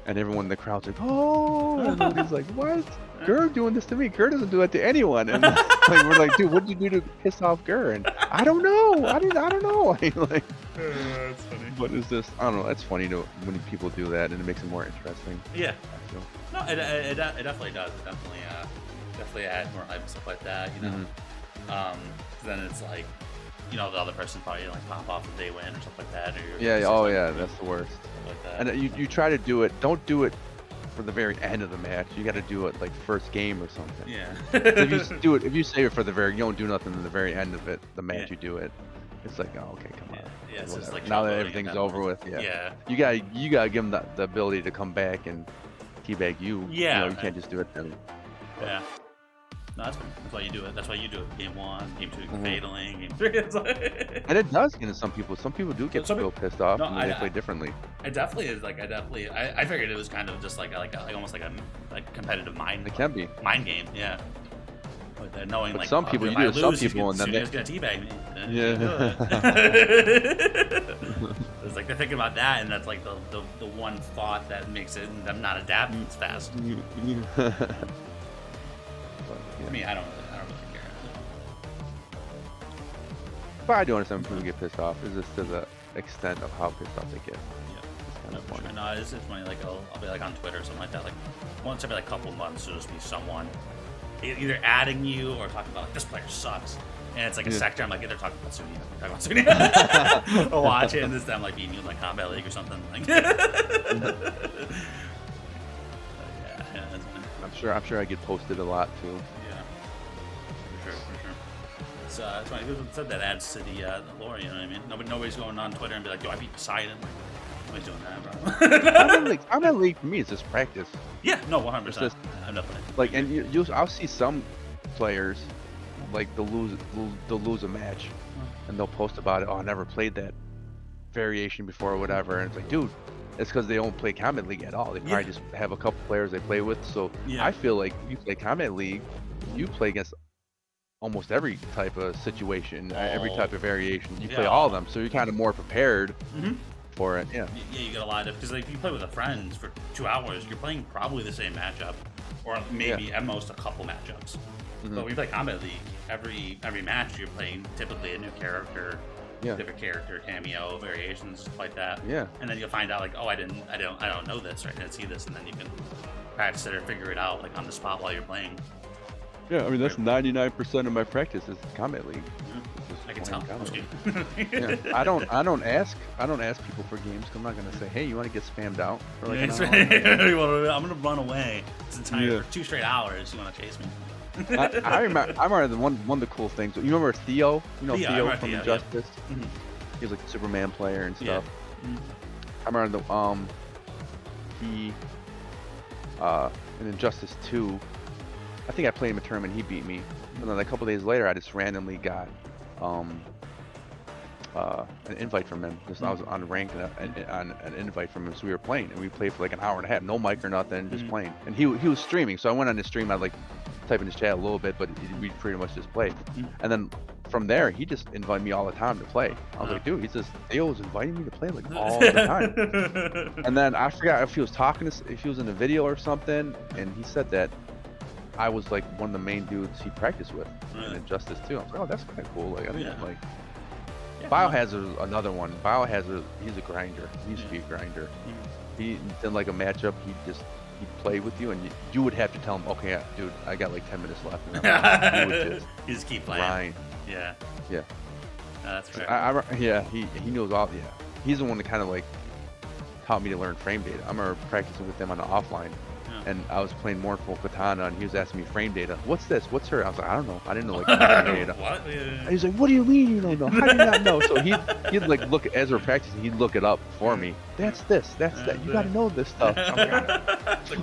and everyone in the crowd's like, oh, and Ludi's like, what? Gur doing this to me? Gur doesn't do that to anyone. And like, we're like, dude, what did you do to piss off Gur? And I don't know. I don't know. Like, that's funny. but it's just, I don't know. It's funny when people do that, and it makes it more interesting. Yeah. I feel. No, it definitely does. It definitely adds more hype and stuff like that. You know. Then it's like, you know, the other person probably like pop off if they win or stuff like that. Or Yeah. Oh yeah, that's the worst. Stuff like that. And you try to do it. Don't do it for the very end of the match. You got to do it like first game or something. Yeah. If you save it for the very, you don't do nothing in the very end of it. The match you do it. It's like, oh, okay, come on. Yeah, it's just like now that showboating everything's at that over point. with, yeah. Yeah. You gotta give them the ability to come back and teabag you. Yeah, You know, you can't just do it then. Yeah. No, that's fine. That's why you do it. That's why you do it. Game 1, Game 2, fataling, Game 3. It's like... And it does get to some people. Some people do get real pissed off No, when they play differently. It definitely is. Like, I figured it was kind of just like almost like a competitive mind. It can be. Mind game. Yeah. But then knowing But like some people, if you I do to some lose, people, and then Suneo's gonna teabag me. Yeah. It's like they're thinking about that, and that's like the one thought that makes it them not adapting as fast. But, I mean, I don't really care. but I do understand when people get pissed off. It's just to the extent of how pissed off they get. Yeah. It's kind No, of for funny. sure. No, it's funny. Like I'll be like on Twitter or something like that. Like once every like couple months, there'll just be someone either adding you or talking about like this player sucks, and it's like a sector. I'm like, they're talking about Sooneo. They're talking about Sooneo. Or watch it, and this time like beating you in like Combat League or something. Like, yeah, that's funny. I'm sure I get posted a lot too. Yeah, for sure. It's funny. People said that adds to the lore. You know what I mean? Nobody's going on Twitter and be like, "Yo, I beat Poseidon." Like, nobody's doing that, bro. Combat League for me is just practice. Yeah, no, 100%. It's just- I'm definitely. Like, and I'll see some players, like they'll lose a match, and they'll post about it. Oh, I never played that variation before or whatever. And it's like, dude, it's because they don't play Combat League at all. They probably just have a couple players they play with. So I feel like if you play Combat League, you play against almost every type of situation, every type of variation. You play all of them, so you're kind of more prepared for it. Yeah. Yeah, you get a lot of because like if you play with a friend for 2 hours, you're playing probably the same matchup, or maybe at most a couple matchups. But when you play Combat League, every match you're playing typically a new character, different character, cameo, variations, stuff like that. Yeah. And then you'll find out like, oh, I don't know this, or I didn't see this, and then you can practice it or figure it out like on the spot while you're playing. Yeah, I mean that's 99% of my practice is Combat League. I can tell. Yeah, I don't ask people for games. 'Cause I'm not gonna say, hey, you want to get spammed out for like an hour? I'm gonna run away this entire for 2 straight hours. You want to chase me? I remember one of the cool things. You remember Theo? You know Theo from Theo, Injustice. He was like a Superman player and stuff. I remember he in Injustice 2. I think I played him a tournament. He beat me, and then a couple days later, I just randomly got an invite from him. Just I was on ranked on an invite from him, so we were playing, and we played for like an hour and a half, no mic or nothing, just playing. And he was streaming, so I went on his stream. I'd like type in his chat a little bit, but we pretty much just played. And then from there, he just invited me all the time to play. I was like, dude, Theo was inviting me to play like all the time. And then I forgot if he was if he was in a video or something, and he said that I was like one of the main dudes he practiced with in Injustice 2. I was like, oh, that's kind of cool. Like, I didn't like. Biohazard's another one. Biohazard, he's a grinder. He used to be a grinder. He did like a matchup. He'd play with you, and you would have to tell him, okay, dude, I got like 10 minutes left. And he would just keep playing. Grind. Yeah. Yeah. That's fair. He knows all. Yeah. He's the one that kind of like taught me to learn frame data. I remember practicing with him on the offline. And I was playing Mournful Katana, and he was asking me frame data. What's this? What's her? I was like, I don't know. I didn't know like frame data. What? And he's like, what do you mean you don't know? How do you not know? So he'd like look as we're practicing. He'd look it up for me. That's this. That's that. You got to know this stuff. I'm like,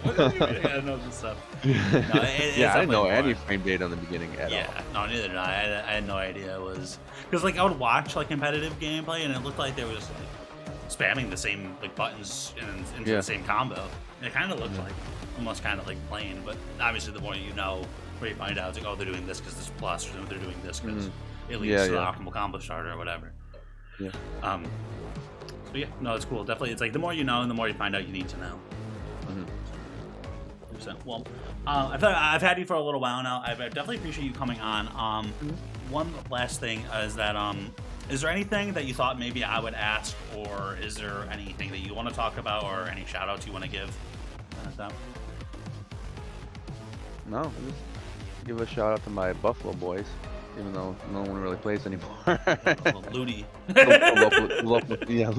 what do you mean? I gotta know this stuff. No, I didn't know any frame data in the beginning at all. Yeah, no, neither did I. I had no idea it was because like I would watch like competitive gameplay, and it looked like they were just like spamming the same like buttons into the same combo. And it kind of looked like almost kind of like playing, but obviously the more you know, where you find out, it's like, oh, they're doing this because this plus, or they're doing this because it leads to the optimal combo starter or whatever. Yeah. So yeah, no, it's cool. Definitely, it's like the more you know, and the more you find out you need to know. Well, I've had you for a little while now. I definitely appreciate you coming on. One last thing is that is there anything that you thought maybe I would ask, or is there anything that you want to talk about, or any shout outs you want to give? No, just give a shout out to my Buffalo boys, even though no one really plays anymore. Looney. Yeah,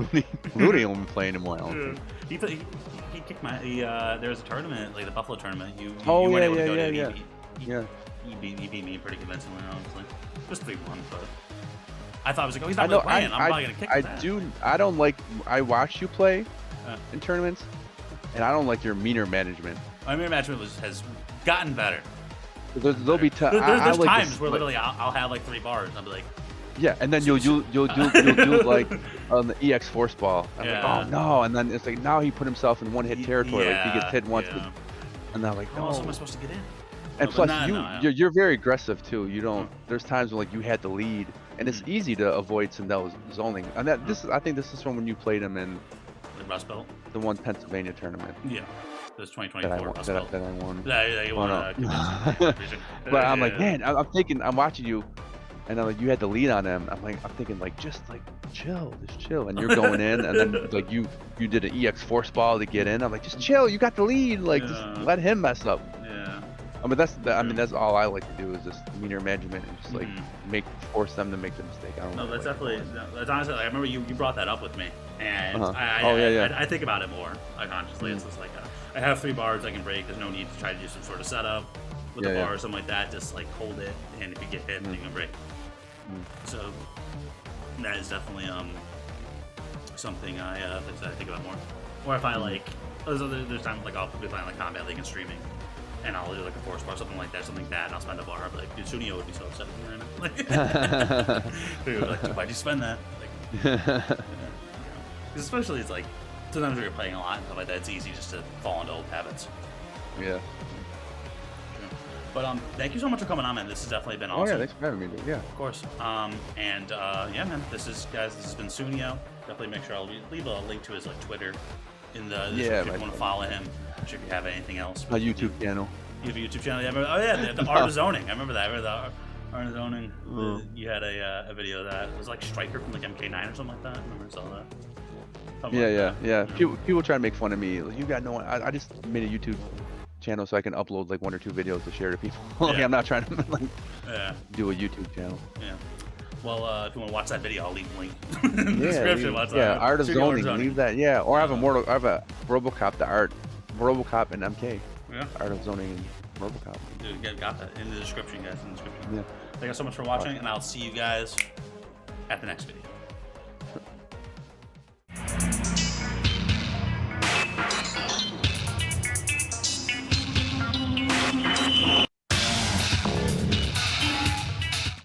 Looney don't play anymore. I don't think. He kicked my. There was a tournament, like the Buffalo tournament. You Oh, weren't yeah, able to yeah, go to. yeah, He beat me pretty convincingly, honestly. Just 3-1, but I thought I was like, oh, he's not really playing. I'm probably gonna kick his ass. I don't like. I watch you play in tournaments, and I don't like your meter management. My mirror management has gotten better. There'll be There's like times where literally I'll have like 3 bars and I'll be like, yeah, and then you'll do like on the EX force ball. I'm like, oh no, and then it's like now he put himself in one hit territory. Like he gets hit once, and I'm like, how else am I supposed to get in? And but plus, no. you're very aggressive too. You don't. There's times when like you had the lead, and it's easy to avoid Sundel's zoning. And I think this is from when you played him in The Rust Belt. the one Pennsylvania tournament Yeah. This that I 2024 won. Rust That Belt. I won. Yeah, you Oh, want no. to But I'm like, man, I'm thinking, I'm watching you, and I'm like, you had the lead on him. I'm thinking like, just like chill, just chill. And you're going in, and then like you did an EX force ball to get in. I'm like, just chill, you got the lead. Like, just let him mess up. Yeah. I mean, that's all I like to do is just meter management and just like force them to make the mistake. I don't know. No, that's definitely. That's honestly. Like, I remember you brought that up with me, and I think about it more consciously. It's just like I have 3 bars I can break. There's no need to try to do some sort of setup with the bar or something like that. Just like hold it, and if you get hit, then you can break. So that is definitely something I think about more. Or if I like, there's times like I'll be playing like Combat League and streaming. And I'll do like a force bar, something like that, something bad, and I'll spend a bar. I'll be like, dude, Sooneo would be so upset with me right now. Like, dude, like, why'd you spend that? Like, Because especially it's like, sometimes when you're playing a lot and stuff like that, it's easy just to fall into old habits. Yeah. But thank you so much for coming on, man. This has definitely been awesome. Oh yeah, thanks for having me, dude. Yeah. Of course. Yeah, man. This has been Sooneo. Definitely make sure I'll leave a link to his like Twitter in the description if you want to follow him. If you have anything else. My YouTube channel. You have a YouTube channel? Yeah, the Art of Zoning. I remember that. I remember the Art of Zoning. You had a video of that. It was like Striker from like MK1 or something like that. I remember I saw that. Yeah. People try to make fun of me. Like, you got no one. I just made a YouTube channel so I can upload like 1 or 2 videos to share to people. Like, I'm not trying to like do a YouTube channel. Yeah. Well, if you want to watch that video, I'll leave the link in the description. Art of Zoning. Leave that. Yeah. Or I have a RoboCop, the art. RoboCop and MK. Yeah. Art of Zoning and RoboCop. Dude, got that in the description, guys. Yeah. Thank you so much for watching, and I'll see you guys at the next video.